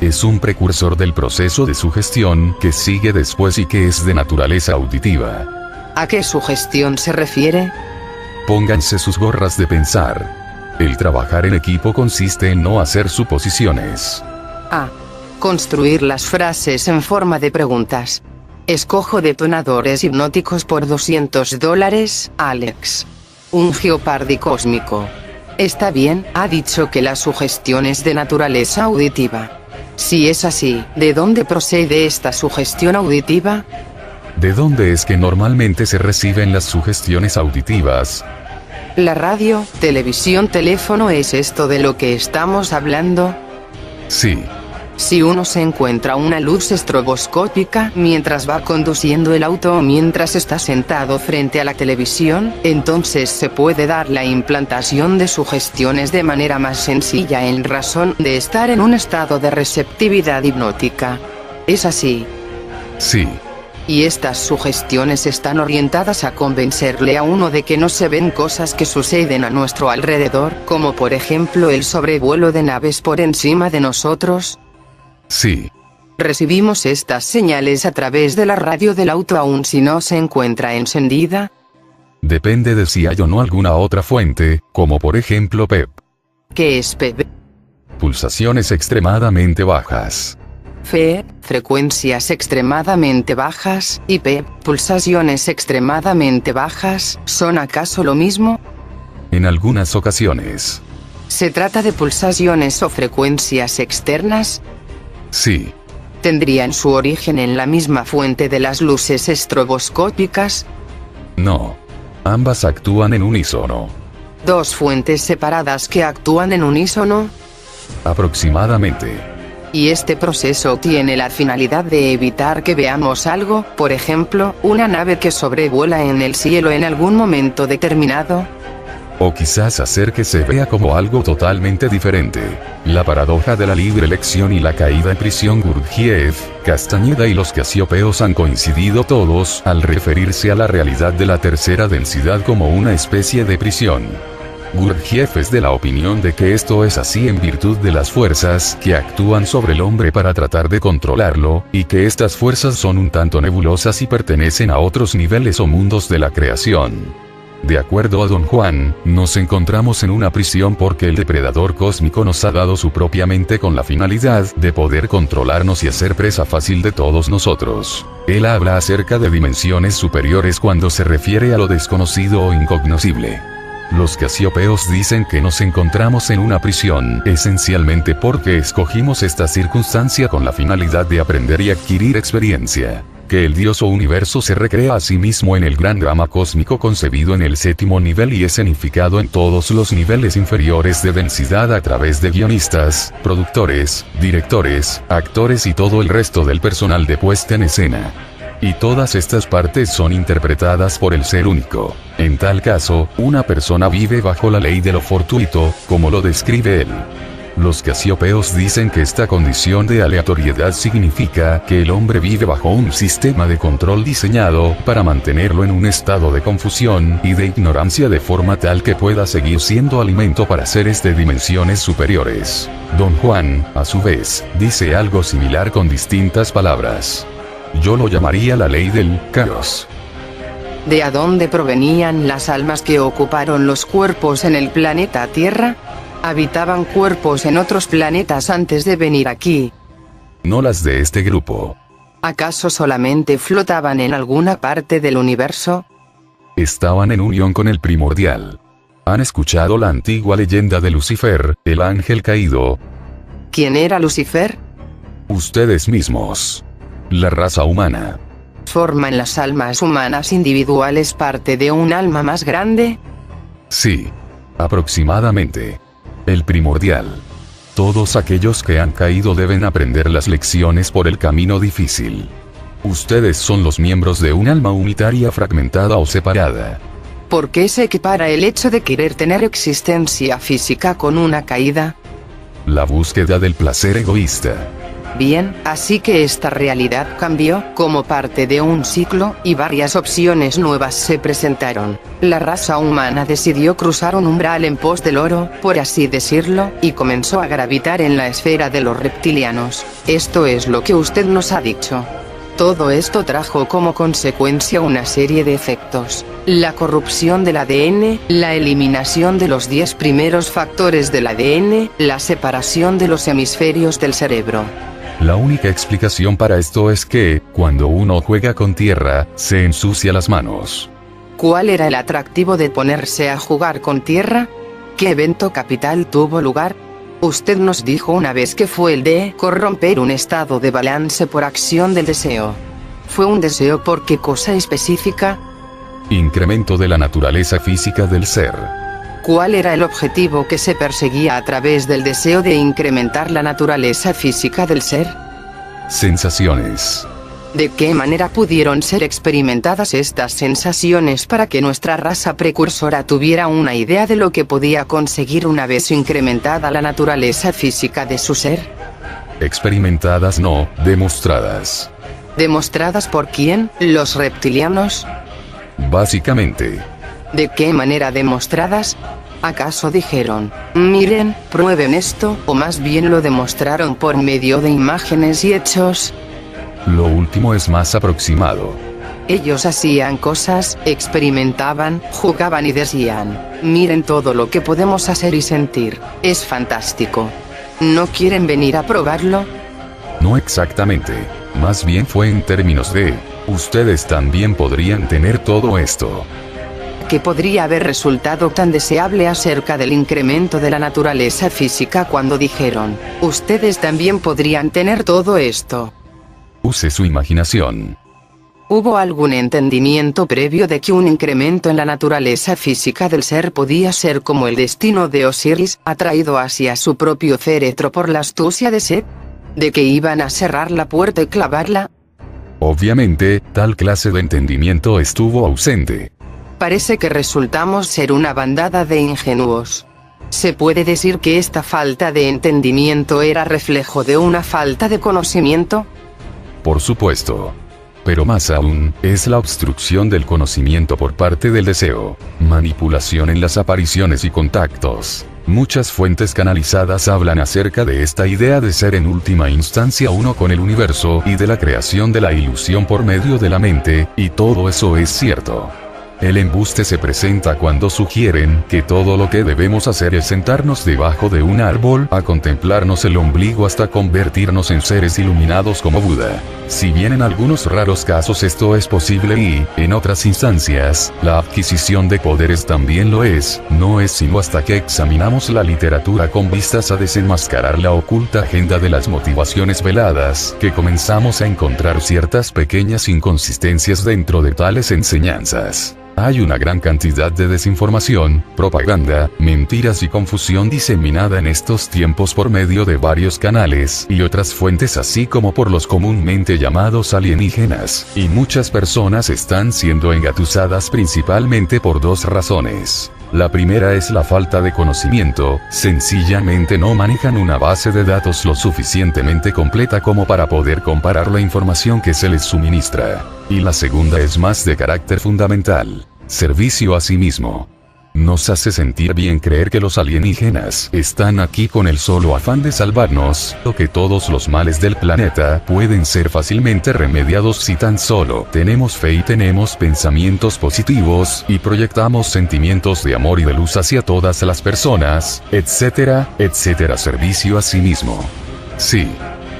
[SPEAKER 1] Es un precursor del proceso de sugestión que sigue después y que es de naturaleza auditiva.
[SPEAKER 2] ¿A qué sugestión se refiere?
[SPEAKER 1] Pónganse sus gorras de pensar. El trabajar en equipo consiste en no hacer suposiciones.
[SPEAKER 2] A. Construir las frases en forma de preguntas. Escojo detonadores hipnóticos por $200, Alex. Un Jeopardy cósmico. Está bien, ha dicho que la sugestión es de naturaleza auditiva. Si es así, ¿de dónde procede esta sugestión auditiva?
[SPEAKER 1] ¿De dónde es que normalmente se reciben las sugestiones auditivas?
[SPEAKER 2] La radio, televisión, teléfono, ¿es esto de lo que estamos hablando?
[SPEAKER 1] Sí.
[SPEAKER 2] Si uno se encuentra una luz estroboscópica mientras va conduciendo el auto o mientras está sentado frente a la televisión, entonces se puede dar la implantación de sugestiones de manera más sencilla en razón de estar en un estado de receptividad hipnótica. ¿Es así?
[SPEAKER 1] Sí.
[SPEAKER 2] Y estas sugestiones están orientadas a convencerle a uno de que no se ven cosas que suceden a nuestro alrededor, como por ejemplo el sobrevuelo de naves por encima de nosotros.
[SPEAKER 1] Sí.
[SPEAKER 2] Recibimos estas señales a través de la radio del auto aun si no se encuentra encendida.
[SPEAKER 1] Depende de si hay o no alguna otra fuente, como por ejemplo PEP.
[SPEAKER 2] ¿Qué es PEP?
[SPEAKER 1] Pulsaciones extremadamente bajas.
[SPEAKER 2] FE, frecuencias extremadamente bajas, y PEP, pulsaciones extremadamente bajas, ¿son acaso lo mismo?
[SPEAKER 1] En algunas ocasiones.
[SPEAKER 2] ¿Se trata de pulsaciones o frecuencias externas?
[SPEAKER 1] Sí.
[SPEAKER 2] ¿Tendrían su origen en la misma fuente de las luces estroboscópicas?
[SPEAKER 1] No. Ambas actúan en unísono.
[SPEAKER 2] ¿Dos fuentes separadas que actúan en unísono?
[SPEAKER 1] Aproximadamente.
[SPEAKER 2] Y este proceso tiene la finalidad de evitar que veamos algo, por ejemplo, una nave que sobrevuela en el cielo en algún momento determinado.
[SPEAKER 1] O quizás hacer que se vea como algo totalmente diferente. La paradoja de la libre elección y la caída en prisión. Gurdjieff, Castañeda y los casiopeos han coincidido todos al referirse a la realidad de la tercera densidad como una especie de prisión. Gurdjieff es de la opinión de que esto es así en virtud de las fuerzas que actúan sobre el hombre para tratar de controlarlo, y que estas fuerzas son un tanto nebulosas y pertenecen a otros niveles o mundos de la creación. De acuerdo a Don Juan, nos encontramos en una prisión porque el depredador cósmico nos ha dado su propia mente con la finalidad de poder controlarnos y hacer presa fácil de todos nosotros. Él habla acerca de dimensiones superiores cuando se refiere a lo desconocido o incognoscible. Los casiopeos dicen que nos encontramos en una prisión, esencialmente porque escogimos esta circunstancia con la finalidad de aprender y adquirir experiencia. Que el Dios o universo se recrea a sí mismo en el gran drama cósmico concebido en el séptimo nivel y escenificado en todos los niveles inferiores de densidad a través de guionistas, productores, directores, actores y todo el resto del personal de puesta en escena. Y todas estas partes son interpretadas por el ser único. En tal caso, una persona vive bajo la ley de lo fortuito, como lo describe él. Los casiopeos dicen que esta condición de aleatoriedad significa que el hombre vive bajo un sistema de control diseñado para mantenerlo en un estado de confusión y de ignorancia de forma tal que pueda seguir siendo alimento para seres de dimensiones superiores. Don Juan, a su vez, dice algo similar con distintas palabras. Yo lo llamaría la ley del caos.
[SPEAKER 2] ¿De a dónde provenían las almas que ocuparon los cuerpos en el planeta Tierra? ¿Habitaban cuerpos en otros planetas antes de venir aquí?
[SPEAKER 1] No las de este grupo.
[SPEAKER 2] ¿Acaso solamente flotaban en alguna parte del universo?
[SPEAKER 1] Estaban en unión con el primordial. ¿Han escuchado la antigua leyenda de Lucifer, el ángel caído?
[SPEAKER 2] ¿Quién era Lucifer?
[SPEAKER 1] Ustedes mismos. La raza humana.
[SPEAKER 2] ¿Forman las almas humanas individuales parte de un alma más grande?
[SPEAKER 1] Sí. Aproximadamente. El primordial. Todos aquellos que han caído deben aprender las lecciones por el camino difícil. Ustedes son los miembros de un alma unitaria fragmentada o separada.
[SPEAKER 2] ¿Por qué se equipara el hecho de querer tener existencia física con una caída?
[SPEAKER 1] La búsqueda del placer egoísta.
[SPEAKER 2] Bien, así que esta realidad cambió, como parte de un ciclo, y varias opciones nuevas se presentaron. La raza humana decidió cruzar un umbral en pos del oro, por así decirlo, y comenzó a gravitar en la esfera de los reptilianos. Esto es lo que usted nos ha dicho. Todo esto trajo como consecuencia una serie de efectos. La corrupción del ADN, la eliminación de los 10 primeros factores del ADN, la separación de los hemisferios del cerebro.
[SPEAKER 1] La única explicación para esto es que, cuando uno juega con tierra, se ensucia las manos.
[SPEAKER 2] ¿Cuál era el atractivo de ponerse a jugar con tierra? ¿Qué evento capital tuvo lugar? Usted nos dijo una vez que fue el de corromper un estado de balance por acción del deseo. ¿Fue un deseo por qué cosa específica?
[SPEAKER 1] Incremento de la naturaleza física del ser.
[SPEAKER 2] ¿Cuál era el objetivo que se perseguía a través del deseo de incrementar la naturaleza física del ser?
[SPEAKER 1] Sensaciones.
[SPEAKER 2] ¿De qué manera pudieron ser experimentadas estas sensaciones para que nuestra raza precursora tuviera una idea de lo que podía conseguir una vez incrementada la naturaleza física de su ser?
[SPEAKER 1] Experimentadas no, demostradas.
[SPEAKER 2] ¿Demostradas por quién? ¿Los reptilianos?
[SPEAKER 1] Básicamente.
[SPEAKER 2] ¿De qué manera demostradas? ¿Acaso dijeron, miren, prueben esto, o más bien lo demostraron por medio de imágenes y hechos?
[SPEAKER 1] Lo último es más aproximado.
[SPEAKER 2] Ellos hacían cosas, experimentaban, jugaban y decían, miren todo lo que podemos hacer y sentir, es fantástico. ¿No quieren venir a probarlo?
[SPEAKER 1] No exactamente, más bien fue en términos de, ustedes también podrían tener todo esto.
[SPEAKER 2] ¿Qué podría haber resultado tan deseable acerca del incremento de la naturaleza física cuando dijeron, ustedes también podrían tener todo esto?
[SPEAKER 1] Use su imaginación.
[SPEAKER 2] ¿Hubo algún entendimiento previo de que un incremento en la naturaleza física del ser podía ser como el destino de Osiris, atraído hacia su propio féretro por la astucia de Set? ¿De que iban a cerrar la puerta y clavarla?
[SPEAKER 1] Obviamente, tal clase de entendimiento estuvo ausente.
[SPEAKER 2] Parece que resultamos ser una bandada de ingenuos. ¿Se puede decir que esta falta de entendimiento era reflejo de una falta de conocimiento?
[SPEAKER 1] Por supuesto. Pero más aún, es la obstrucción del conocimiento por parte del deseo, manipulación en las apariciones y contactos. Muchas fuentes canalizadas hablan acerca de esta idea de ser en última instancia uno con el universo y de la creación de la ilusión por medio de la mente, y todo eso es cierto. El embuste se presenta cuando sugieren que todo lo que debemos hacer es sentarnos debajo de un árbol a contemplarnos el ombligo hasta convertirnos en seres iluminados como Buda. Si bien en algunos raros casos esto es posible y, en otras instancias, la adquisición de poderes también lo es, no es sino hasta que examinamos la literatura con vistas a desenmascarar la oculta agenda de las motivaciones veladas, que comenzamos a encontrar ciertas pequeñas inconsistencias dentro de tales enseñanzas. Hay una gran cantidad de desinformación, propaganda, mentiras y confusión diseminada en estos tiempos por medio de varios canales y otras fuentes, así como por los comúnmente llamados alienígenas, y muchas personas están siendo engatusadas principalmente por dos razones. La primera es la falta de conocimiento, sencillamente no manejan una base de datos lo suficientemente completa como para poder comparar la información que se les suministra. Y la segunda es más de carácter fundamental: servicio a sí mismo. Nos hace sentir bien creer que los alienígenas están aquí con el solo afán de salvarnos, o que todos los males del planeta pueden ser fácilmente remediados si tan solo tenemos fe y tenemos pensamientos positivos, y proyectamos sentimientos de amor y de luz hacia todas las personas, etcétera, etcétera. Servicio a sí mismo. Sí.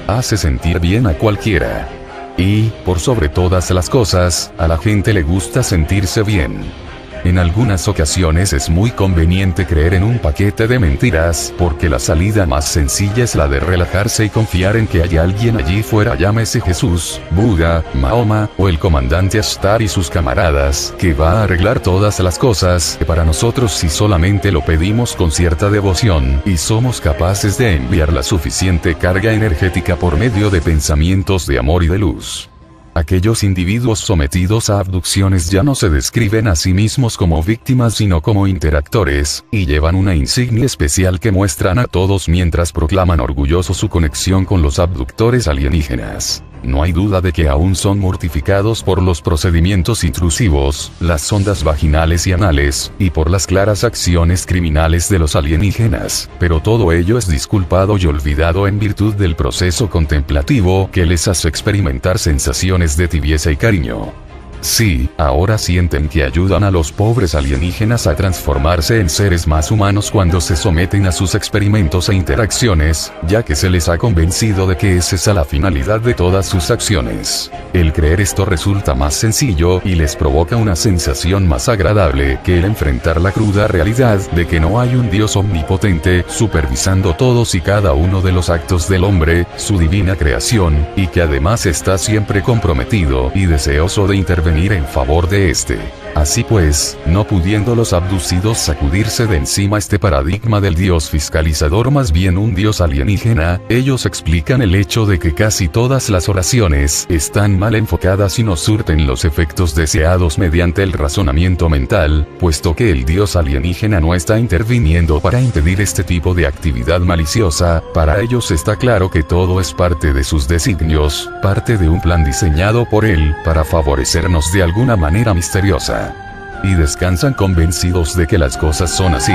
[SPEAKER 1] Hace sentir bien a cualquiera. Y, por sobre todas las cosas, a la gente le gusta sentirse bien. En algunas ocasiones es muy conveniente creer en un paquete de mentiras, porque la salida más sencilla es la de relajarse y confiar en que hay alguien allí fuera, llámese Jesús, Buda, Mahoma, o el comandante Ashtar y sus camaradas, que va a arreglar todas las cosas para nosotros si solamente lo pedimos con cierta devoción, y somos capaces de enviar la suficiente carga energética por medio de pensamientos de amor y de luz. Aquellos individuos sometidos a abducciones ya no se describen a sí mismos como víctimas sino como interactores, y llevan una insignia especial que muestran a todos mientras proclaman orgullosos su conexión con los abductores alienígenas. No hay duda de que aún son mortificados por los procedimientos intrusivos, las sondas vaginales y anales, y por las claras acciones criminales de los alienígenas, pero todo ello es disculpado y olvidado en virtud del proceso contemplativo que les hace experimentar sensaciones de tibieza y cariño. Sí, ahora sienten que ayudan a los pobres alienígenas a transformarse en seres más humanos cuando se someten a sus experimentos e interacciones, ya que se les ha convencido de que es esa la finalidad de todas sus acciones. El creer esto resulta más sencillo y les provoca una sensación más agradable que el enfrentar la cruda realidad de que no hay un Dios omnipotente supervisando todos y cada uno de los actos del hombre, su divina creación, y que además está siempre comprometido y deseoso de intervenir en favor de este. Así pues, no pudiendo los abducidos sacudirse de encima este paradigma del Dios fiscalizador, más bien un Dios alienígena, ellos explican el hecho de que casi todas las oraciones están mal enfocadas y no surten los efectos deseados mediante el razonamiento mental, puesto que el Dios alienígena no está interviniendo para impedir este tipo de actividad maliciosa. Para ellos está claro que todo es parte de sus designios, parte de un plan diseñado por él, para favorecernos de alguna manera misteriosa. Y descansan convencidos de que las cosas son así.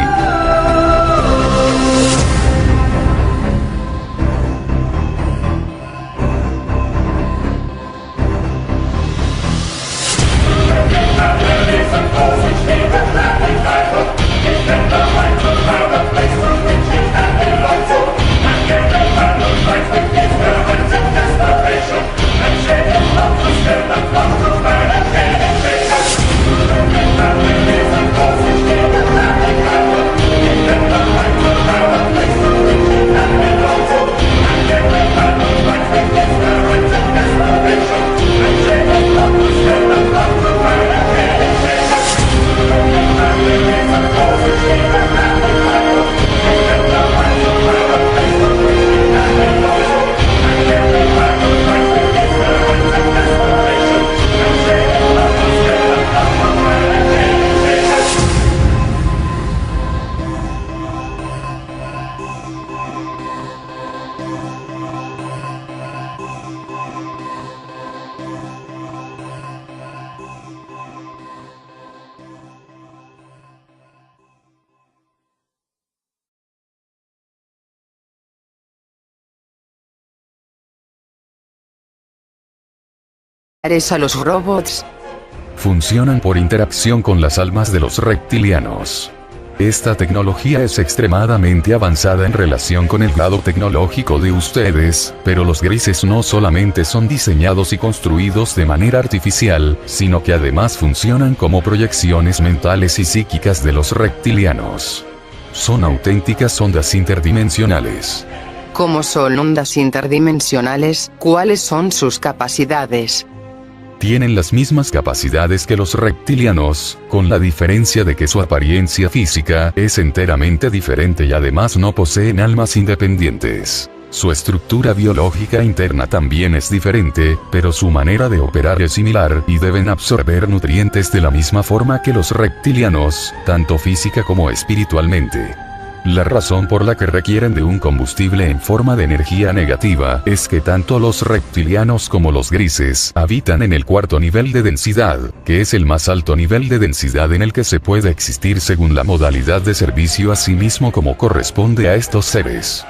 [SPEAKER 2] A los robots.
[SPEAKER 1] Funcionan por interacción con las almas de los reptilianos. Esta tecnología es extremadamente avanzada en relación con el grado tecnológico de ustedes, pero los grises no solamente son diseñados y construidos de manera artificial, sino que además funcionan como proyecciones mentales y psíquicas de los reptilianos. Son auténticas ondas interdimensionales.
[SPEAKER 2] ¿Cómo son ondas interdimensionales? ¿Cuáles son sus capacidades?
[SPEAKER 1] Tienen las mismas capacidades que los reptilianos, con la diferencia de que su apariencia física es enteramente diferente y además no poseen almas independientes. Su estructura biológica interna también es diferente, pero su manera de operar es similar y deben absorber nutrientes de la misma forma que los reptilianos, tanto física como espiritualmente. La razón por la que requieren de un combustible en forma de energía negativa es que tanto los reptilianos como los grises habitan en el cuarto nivel de densidad, que es el más alto nivel de densidad en el que se puede existir según la modalidad de servicio a sí mismo como corresponde a estos seres.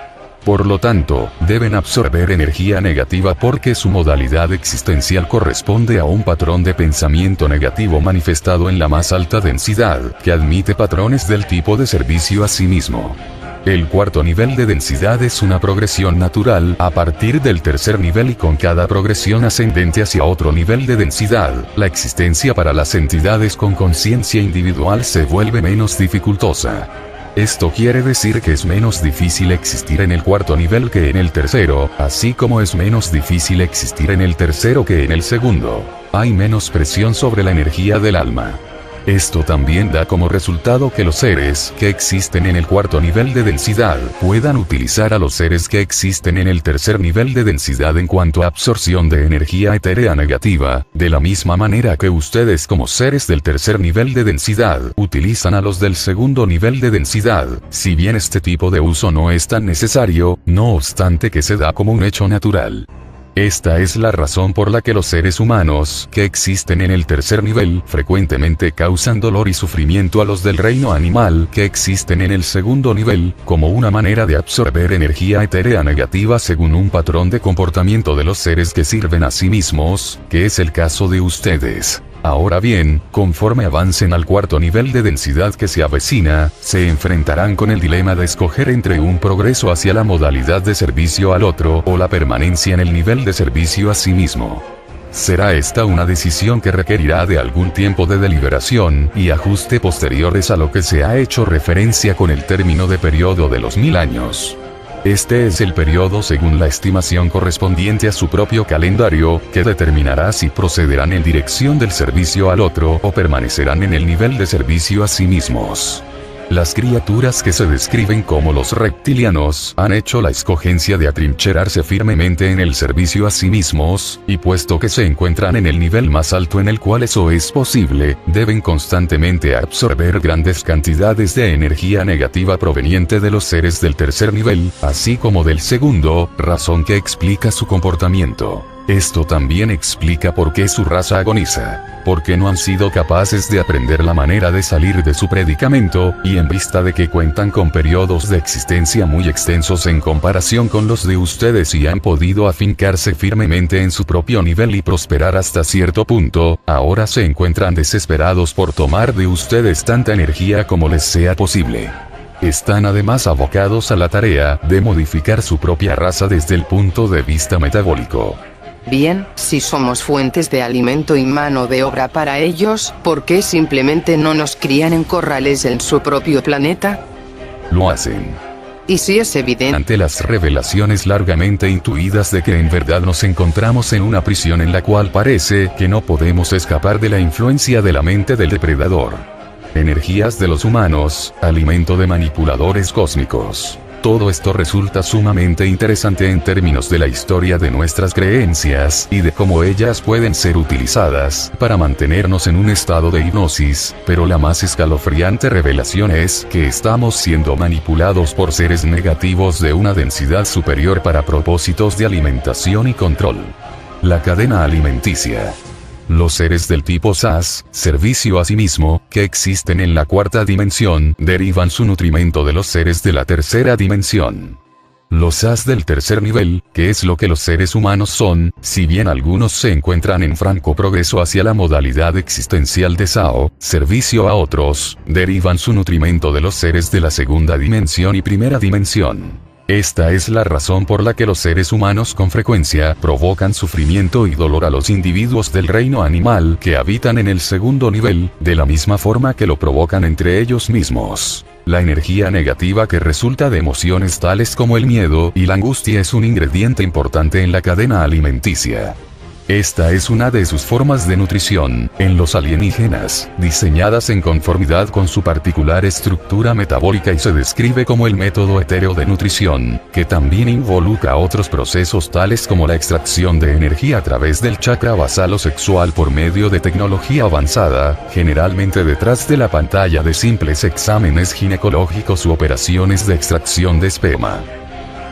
[SPEAKER 1] Por lo tanto, deben absorber energía negativa porque su modalidad existencial corresponde a un patrón de pensamiento negativo manifestado en la más alta densidad, que admite patrones del tipo de servicio a sí mismo. El cuarto nivel de densidad es una progresión natural a partir del tercer nivel y con cada progresión ascendente hacia otro nivel de densidad, la existencia para las entidades con conciencia individual se vuelve menos dificultosa. Esto quiere decir que es menos difícil existir en el cuarto nivel que en el tercero, así como es menos difícil existir en el tercero que en el segundo. Hay menos presión sobre la energía del alma. Esto también da como resultado que los seres que existen en el cuarto nivel de densidad puedan utilizar a los seres que existen en el tercer nivel de densidad en cuanto a absorción de energía etérea negativa, de la misma manera que ustedes como seres del tercer nivel de densidad utilizan a los del segundo nivel de densidad, si bien este tipo de uso no es tan necesario, no obstante que se da como un hecho natural. Esta es la razón por la que los seres humanos que existen en el tercer nivel frecuentemente causan dolor y sufrimiento a los del reino animal que existen en el segundo nivel, como una manera de absorber energía etérea negativa según un patrón de comportamiento de los seres que sirven a sí mismos, que es el caso de ustedes. Ahora bien, conforme avancen al cuarto nivel de densidad que se avecina, se enfrentarán con el dilema de escoger entre un progreso hacia la modalidad de servicio al otro o la permanencia en el nivel de servicio a sí mismo. Será esta una decisión que requerirá de algún tiempo de deliberación y ajuste posteriores a lo que se ha hecho referencia con el término de periodo de los 1000 años. Este es el periodo según la estimación correspondiente a su propio calendario, que determinará si procederán en dirección del servicio al otro o permanecerán en el nivel de servicio a sí mismos. Las criaturas que se describen como los reptilianos han hecho la escogencia de atrincherarse firmemente en el servicio a sí mismos, y puesto que se encuentran en el nivel más alto en el cual eso es posible, deben constantemente absorber grandes cantidades de energía negativa proveniente de los seres del tercer nivel, así como del segundo, razón que explica su comportamiento. Esto también explica por qué su raza agoniza, porque no han sido capaces de aprender la manera de salir de su predicamento, y en vista de que cuentan con periodos de existencia muy extensos en comparación con los de ustedes y han podido afincarse firmemente en su propio nivel y prosperar hasta cierto punto, ahora se encuentran desesperados por tomar de ustedes tanta energía como les sea posible. Están además abocados a la tarea de modificar su propia raza desde el punto de vista metabólico.
[SPEAKER 2] Bien, si somos fuentes de alimento y mano de obra para ellos, ¿por qué simplemente no nos crían en corrales en su propio planeta?
[SPEAKER 1] Lo hacen.
[SPEAKER 2] Y si es evidente
[SPEAKER 1] ante las revelaciones largamente intuidas de que en verdad nos encontramos en una prisión en la cual parece que no podemos escapar de la influencia de la mente del depredador. Energías de los humanos, alimento de manipuladores cósmicos. Todo esto resulta sumamente interesante en términos de la historia de nuestras creencias y de cómo ellas pueden ser utilizadas para mantenernos en un estado de hipnosis, pero la más escalofriante revelación es que estamos siendo manipulados por seres negativos de una densidad superior para propósitos de alimentación y control. La cadena alimenticia. Los seres del tipo SAS, servicio a sí mismo, que existen en la cuarta dimensión, derivan su nutrimento de los seres de la tercera dimensión. Los SAS del tercer nivel, que es lo que los seres humanos son, si bien algunos se encuentran en franco progreso hacia la modalidad existencial de SAO, servicio a otros, derivan su nutrimento de los seres de la segunda dimensión y primera dimensión. Esta es la razón por la que los seres humanos con frecuencia provocan sufrimiento y dolor a los individuos del reino animal que habitan en el segundo nivel, de la misma forma que lo provocan entre ellos mismos. La energía negativa que resulta de emociones tales como el miedo y la angustia es un ingrediente importante en la cadena alimenticia. Esta es una de sus formas de nutrición, en los alienígenas, diseñadas en conformidad con su particular estructura metabólica y se describe como el método etéreo de nutrición, que también involucra otros procesos tales como la extracción de energía a través del chakra basal o sexual por medio de tecnología avanzada, generalmente detrás de la pantalla de simples exámenes ginecológicos u operaciones de extracción de esperma.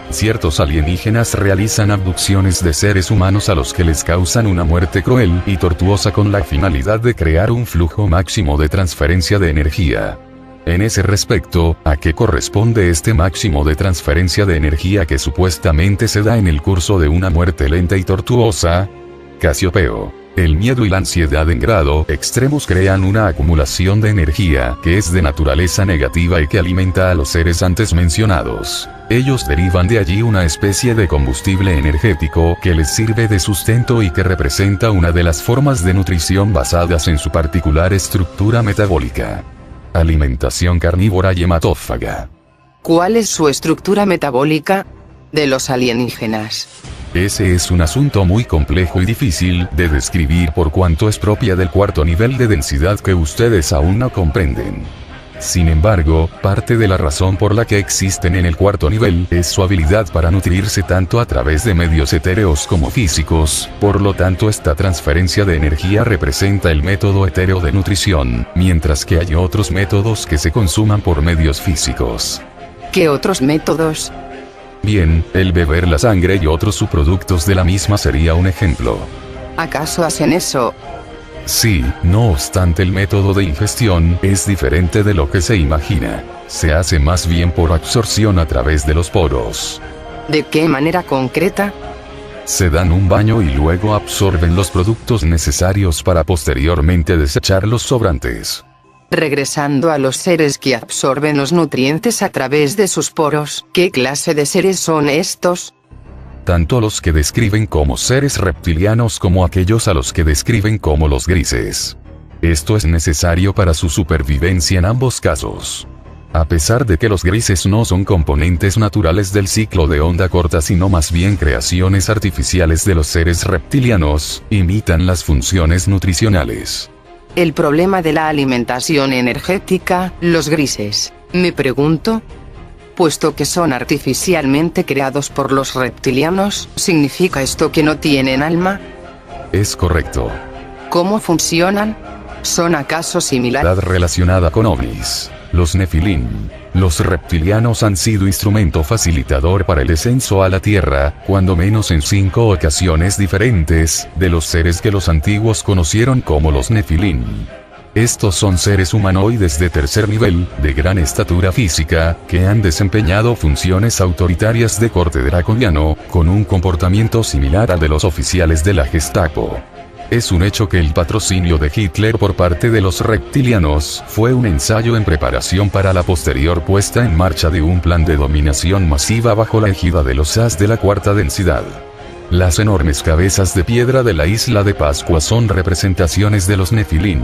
[SPEAKER 1] Ciertos alienígenas realizan abducciones de seres humanos a los que les causan una muerte cruel y tortuosa con la finalidad de crear un flujo máximo de transferencia de energía. En ese respecto, ¿a qué corresponde este máximo de transferencia de energía que supuestamente se da en el curso de una muerte lenta y tortuosa? Casiopeo. El miedo y la ansiedad en grado extremos crean una acumulación de energía que es de naturaleza negativa y que alimenta a los seres antes mencionados. Ellos derivan de allí una especie de combustible energético que les sirve de sustento y que representa una de las formas de nutrición basadas en su particular estructura metabólica. Alimentación carnívora y hematófaga.
[SPEAKER 2] ¿cuál es su estructura metabólica? De los alienígenas.
[SPEAKER 1] Ese es un asunto muy complejo y difícil de describir por cuanto es propia del cuarto nivel de densidad que ustedes aún no comprenden. Sin embargo, parte de la razón por la que existen en el cuarto nivel es su habilidad para nutrirse tanto a través de medios etéreos como físicos, por lo tanto esta transferencia de energía representa el método etéreo de nutrición, mientras que hay otros métodos que se consuman por medios físicos.
[SPEAKER 2] ¿Qué otros métodos?
[SPEAKER 1] Bien, el beber la sangre y otros subproductos de la misma sería un ejemplo.
[SPEAKER 2] ¿Acaso hacen eso?
[SPEAKER 1] Sí, no obstante el método de ingestión es diferente de lo que se imagina. Se hace más bien por absorción a través de los poros.
[SPEAKER 2] ¿De qué manera concreta?
[SPEAKER 1] Se dan un baño y luego absorben los productos necesarios para posteriormente desechar los sobrantes.
[SPEAKER 2] Regresando a los seres que absorben los nutrientes a través de sus poros, ¿qué clase de seres son estos?
[SPEAKER 1] Tanto los que describen como seres reptilianos como aquellos a los que describen como los grises. Esto es necesario para su supervivencia en ambos casos. A pesar de que los grises no son componentes naturales del ciclo de onda corta sino más bien creaciones artificiales de los seres reptilianos, imitan las funciones nutricionales.
[SPEAKER 2] El problema de la alimentación energética, los grises, me pregunto. Puesto que son artificialmente creados por los reptilianos, ¿significa esto que no tienen alma?
[SPEAKER 1] Es correcto.
[SPEAKER 2] ¿Cómo funcionan? ¿Son acaso similares?
[SPEAKER 1] Relacionada con ovnis. Los Nefilim. Los reptilianos han sido instrumento facilitador para el descenso a la Tierra, cuando menos en 5 ocasiones diferentes, de los seres que los antiguos conocieron como los Nefilim. Estos son seres humanoides de tercer nivel, de gran estatura física, que han desempeñado funciones autoritarias de corte draconiano, con un comportamiento similar al de los oficiales de la Gestapo. Es un hecho que el patrocinio de Hitler por parte de los reptilianos fue un ensayo en preparación para la posterior puesta en marcha de un plan de dominación masiva bajo la égida de los As de la cuarta densidad. Las enormes cabezas de piedra de la isla de Pascua son representaciones de los Nefilim.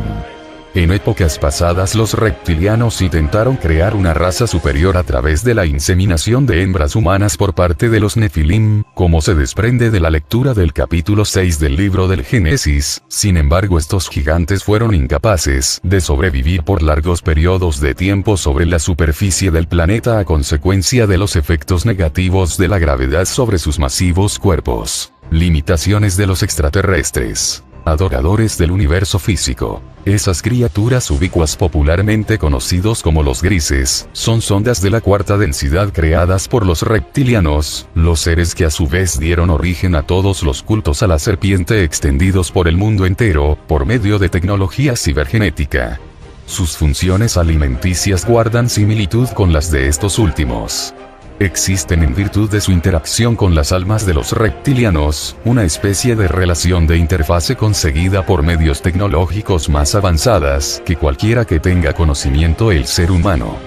[SPEAKER 1] En épocas pasadas los reptilianos intentaron crear una raza superior a través de la inseminación de hembras humanas por parte de los Nefilim, como se desprende de la lectura del capítulo 6 del libro del Génesis. Sin embargo, estos gigantes fueron incapaces de sobrevivir por largos periodos de tiempo sobre la superficie del planeta a consecuencia de los efectos negativos de la gravedad sobre sus masivos cuerpos. Limitaciones de los extraterrestres. Adoradores del universo físico. Esas criaturas ubicuas popularmente conocidos como los grises, son sondas de la cuarta densidad creadas por los reptilianos, los seres que a su vez dieron origen a todos los cultos a la serpiente extendidos por el mundo entero, por medio de tecnología cibergenética. Sus funciones alimenticias guardan similitud con las de estos últimos. Existen en virtud de su interacción con las almas de los reptilianos, una especie de relación de interfase conseguida por medios tecnológicos más avanzadas que cualquiera que tenga conocimiento el ser humano.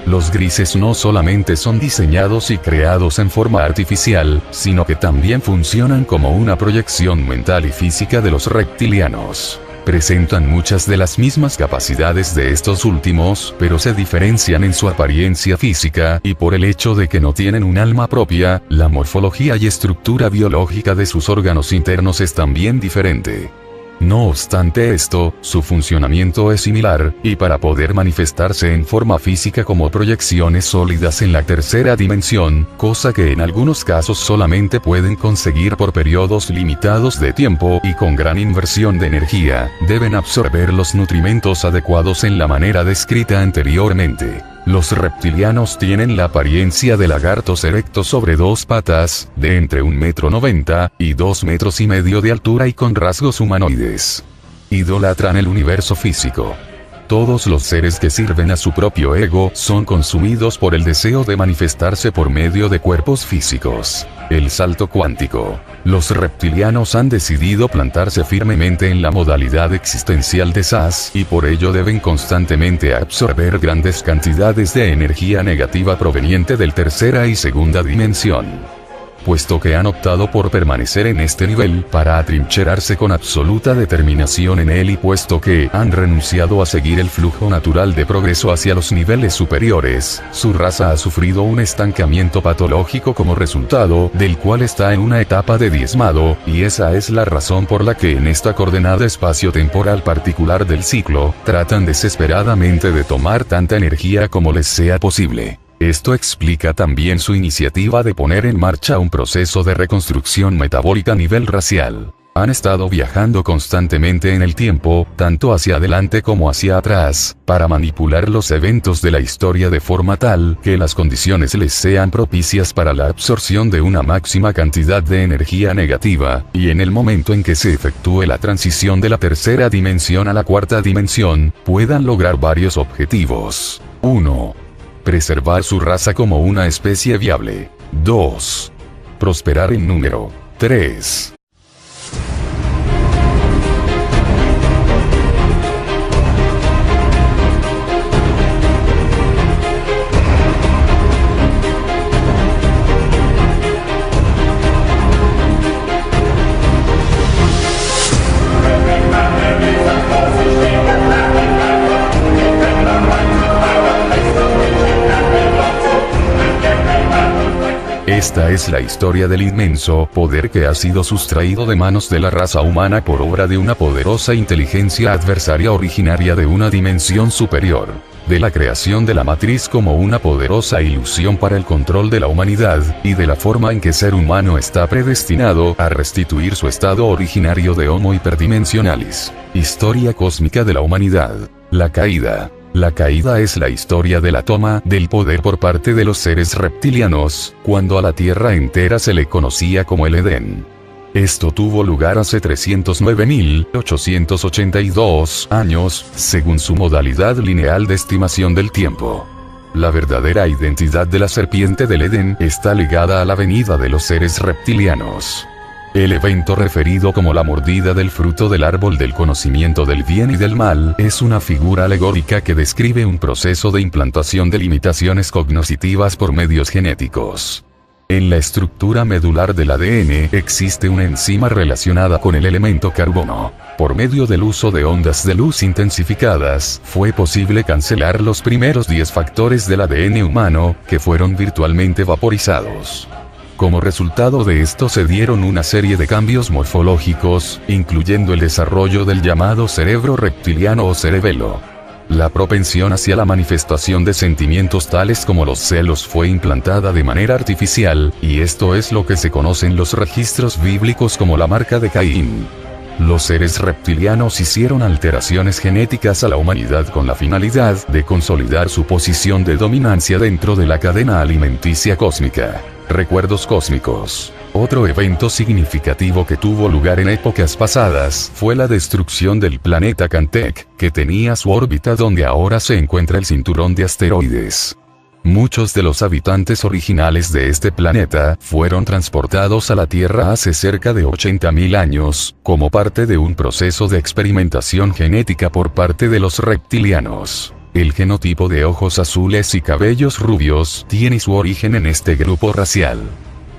[SPEAKER 1] Los grises no solamente son diseñados y creados en forma artificial, sino que también funcionan como una proyección mental y física de los reptilianos. Presentan muchas de las mismas capacidades de estos últimos, pero se diferencian en su apariencia física y por el hecho de que no tienen un alma propia. La morfología y estructura biológica de sus órganos internos es también diferente. No obstante esto, su funcionamiento es similar, y para poder manifestarse en forma física como proyecciones sólidas en la tercera dimensión, cosa que en algunos casos solamente pueden conseguir por periodos limitados de tiempo y con gran inversión de energía, deben absorber los nutrimentos adecuados en la manera descrita anteriormente. Los reptilianos tienen la apariencia de lagartos erectos sobre dos patas, de entre 1,90 m y 2,5 metros de altura y con rasgos humanoides. Idolatran el universo físico. Todos los seres que sirven a su propio ego son consumidos por el deseo de manifestarse por medio de cuerpos físicos. El salto cuántico. Los reptilianos han decidido plantarse firmemente en la modalidad existencial de SAS y por ello deben constantemente absorber grandes cantidades de energía negativa proveniente del tercera y segunda dimensión. Puesto que han optado por permanecer en este nivel para atrincherarse con absoluta determinación en él y puesto que han renunciado a seguir el flujo natural de progreso hacia los niveles superiores, su raza ha sufrido un estancamiento patológico como resultado, del cual está en una etapa de diezmado, y esa es la razón por la que en esta coordenada espacio-temporal particular del ciclo, tratan desesperadamente de tomar tanta energía como les sea posible. Esto explica también su iniciativa de poner en marcha un proceso de reconstrucción metabólica a nivel racial. Han estado viajando constantemente en el tiempo, tanto hacia adelante como hacia atrás, para manipular los eventos de la historia de forma tal que las condiciones les sean propicias para la absorción de una máxima cantidad de energía negativa, y en el momento en que se efectúe la transición de la tercera dimensión a la cuarta dimensión, puedan lograr varios objetivos. 1. Preservar su raza como una especie viable. 2. Prosperar en número. 3. Esta es la historia del inmenso poder que ha sido sustraído de manos de la raza humana por obra de una poderosa inteligencia adversaria originaria de una dimensión superior. De la creación de la matriz como una poderosa ilusión para el control de la humanidad, y de la forma en que ser humano está predestinado a restituir su estado originario de Homo hiperdimensionalis. Historia cósmica de la humanidad. La caída. La caída es la historia de la toma del poder por parte de los seres reptilianos, cuando a la Tierra entera se le conocía como el Edén. Esto tuvo lugar hace 309.882 años, según su modalidad lineal de estimación del tiempo. La verdadera identidad de la serpiente del Edén está ligada a la venida de los seres reptilianos. El evento referido como la mordida del fruto del árbol del conocimiento del bien y del mal es una figura alegórica que describe un proceso de implantación de limitaciones cognitivas por medios genéticos. En la estructura medular del ADN existe una enzima relacionada con el elemento carbono. Por medio del uso de ondas de luz intensificadas, fue posible cancelar los primeros 10 factores del ADN humano, que fueron virtualmente vaporizados. Como resultado de esto se dieron una serie de cambios morfológicos, incluyendo el desarrollo del llamado cerebro reptiliano o cerebelo. La propensión hacia la manifestación de sentimientos tales como los celos fue implantada de manera artificial, y esto es lo que se conoce en los registros bíblicos como la marca de Caín. Los seres reptilianos hicieron alteraciones genéticas a la humanidad con la finalidad de consolidar su posición de dominancia dentro de la cadena alimenticia cósmica. Recuerdos cósmicos. Otro evento significativo que tuvo lugar en épocas pasadas fue la destrucción del planeta Cantec, que tenía su órbita donde ahora se encuentra el cinturón de asteroides. Muchos de los habitantes originales de este planeta fueron transportados a la Tierra hace cerca de 80.000 años, como parte de un proceso de experimentación genética por parte de los reptilianos. El genotipo de ojos azules y cabellos rubios tiene su origen en este grupo racial.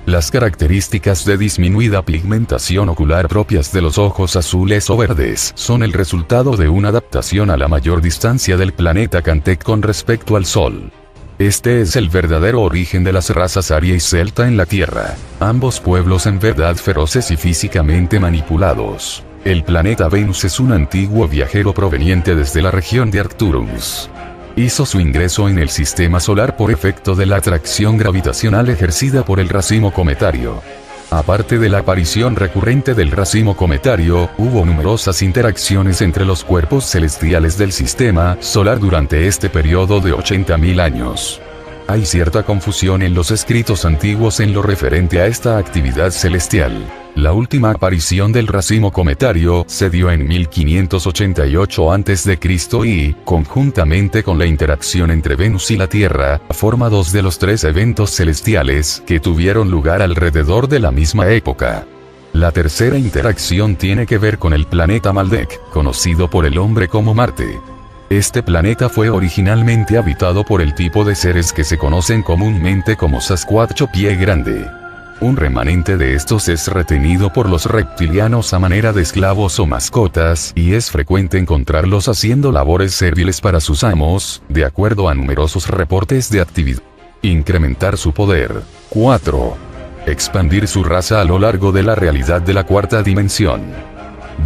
[SPEAKER 1] Las características de disminuida pigmentación ocular propias de los ojos azules o verdes son el resultado de una adaptación a la mayor distancia del planeta Cantec con respecto al Sol. Este es el verdadero origen de las razas aria y celta en la Tierra, ambos pueblos en verdad feroces y físicamente manipulados. El planeta Venus es un antiguo viajero proveniente desde la región de Arcturus. Hizo su ingreso en el sistema solar por efecto de la atracción gravitacional ejercida por el racimo cometario. Aparte de la aparición recurrente del racimo cometario, hubo numerosas interacciones entre los cuerpos celestiales del sistema solar durante este periodo de 80.000 años. Hay cierta confusión en los escritos antiguos en lo referente a esta actividad celestial. La última aparición del racimo cometario se dio en 1588 a.C. y, conjuntamente con la interacción entre Venus y la Tierra, forma dos de los 3 eventos celestiales que tuvieron lugar alrededor de la misma época. La tercera interacción tiene que ver con el planeta Maldek, conocido por el hombre como Marte. Este planeta fue originalmente habitado por el tipo de seres que se conocen comúnmente como Sasquatch o pie grande. Un remanente de estos es retenido por los reptilianos a manera de esclavos o mascotas, y es frecuente encontrarlos haciendo labores serviles para sus amos, de acuerdo a numerosos reportes de actividad. Incrementar su poder. 4. Expandir su raza a lo largo de la realidad de la cuarta dimensión.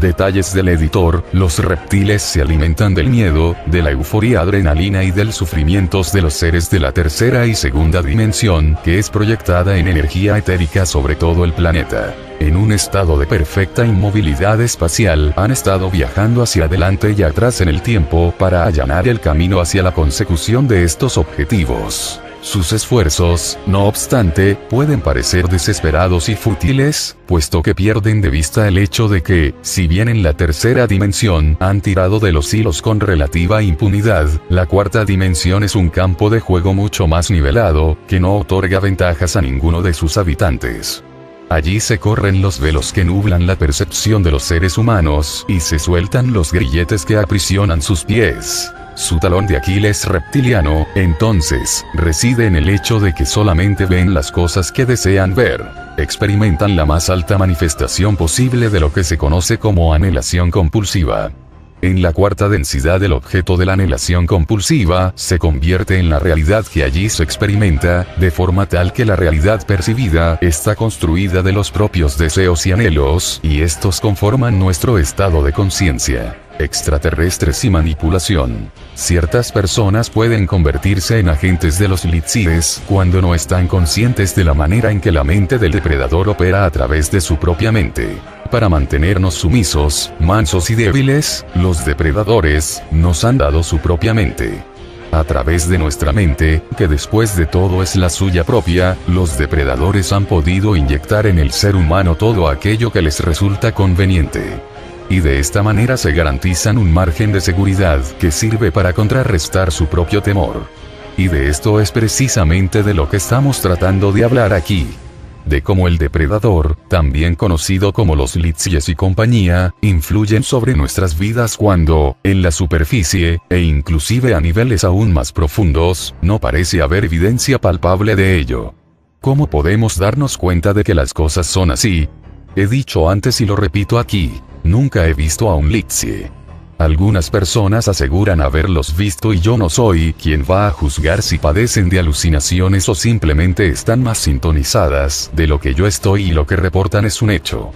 [SPEAKER 1] Detalles del editor: los reptiles se alimentan del miedo, de la euforia adrenalina y del sufrimientos de los seres de la tercera y segunda dimensión, que es proyectada en energía etérica sobre todo el planeta. En un estado de perfecta inmovilidad espacial, han estado viajando hacia adelante y atrás en el tiempo para allanar el camino hacia la consecución de estos objetivos. Sus esfuerzos, no obstante, pueden parecer desesperados y fútiles, puesto que pierden de vista el hecho de que, si bien en la tercera dimensión han tirado de los hilos con relativa impunidad, la cuarta dimensión es un campo de juego mucho más nivelado, que no otorga ventajas a ninguno de sus habitantes. Allí se corren los velos que nublan la percepción de los seres humanos, y se sueltan los grilletes que aprisionan sus pies. Su talón de Aquiles reptiliano, entonces, reside en el hecho de que solamente ven las cosas que desean ver. Experimentan la más alta manifestación posible de lo que se conoce como anhelación compulsiva. En la cuarta densidad el objeto de la anhelación compulsiva se convierte en la realidad que allí se experimenta, de forma tal que la realidad percibida está construida de los propios deseos y anhelos, y estos conforman nuestro estado de conciencia. Extraterrestres y manipulación. Ciertas personas pueden convertirse en agentes de los elixires cuando no están conscientes de la manera en que la mente del depredador opera a través de su propia mente. Para mantenernos sumisos, mansos y débiles, los depredadores nos han dado su propia mente. A través de nuestra mente, que después de todo es la suya propia, los depredadores han podido inyectar en el ser humano todo aquello que les resulta conveniente. Y de esta manera se garantizan un margen de seguridad que sirve para contrarrestar su propio temor. Y de esto es precisamente de lo que estamos tratando de hablar aquí. De cómo el depredador, también conocido como los elixires y compañía, influyen sobre nuestras vidas cuando, en la superficie, e inclusive a niveles aún más profundos, no parece haber evidencia palpable de ello. ¿Cómo podemos darnos cuenta de que las cosas son así? He dicho antes y lo repito aquí. Nunca he visto a un elixir. Algunas personas aseguran haberlos visto y yo no soy quien va a juzgar si padecen de alucinaciones o simplemente están más sintonizadas de lo que yo estoy y lo que reportan es un hecho.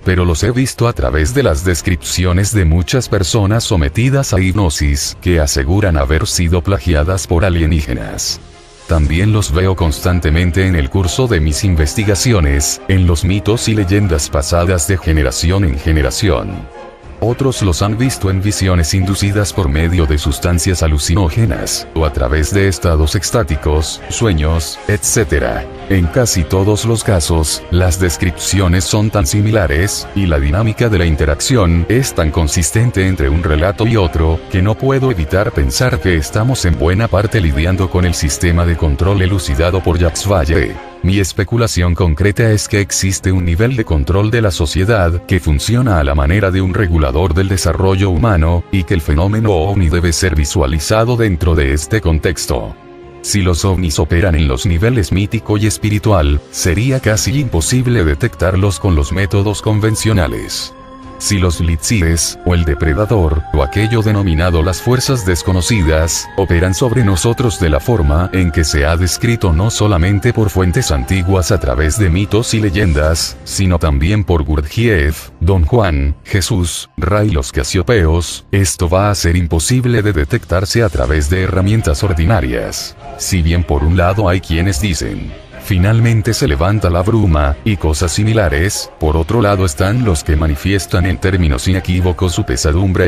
[SPEAKER 1] Pero los he visto a través de las descripciones de muchas personas sometidas a hipnosis que aseguran haber sido plagiadas por alienígenas. También los veo constantemente en el curso de mis investigaciones, en los mitos y leyendas pasadas de generación en generación. Otros los han visto en visiones inducidas por medio de sustancias alucinógenas, o a través de estados extáticos, sueños, etc. En casi todos los casos, las descripciones son tan similares, y la dinámica de la interacción es tan consistente entre un relato y otro, que no puedo evitar pensar que estamos en buena parte lidiando con el sistema de control elucidado por Jacques Vallée. Mi especulación concreta es que existe un nivel de control de la sociedad que funciona a la manera de un regulador del desarrollo humano, y que el fenómeno ovni debe ser visualizado dentro de este contexto. Si los ovnis operan en los niveles mítico y espiritual, sería casi imposible detectarlos con los métodos convencionales. Si los elixires, o el depredador, o aquello denominado las fuerzas desconocidas, operan sobre nosotros de la forma en que se ha descrito no solamente por fuentes antiguas a través de mitos y leyendas, sino también por Gurdjieff, Don Juan, Jesús, Ra y los Casiopeos, esto va a ser imposible de detectarse a través de herramientas ordinarias. Si bien por un lado hay quienes dicen, finalmente se levanta la bruma, y cosas similares, por otro lado están los que manifiestan en términos inequívocos su pesadumbre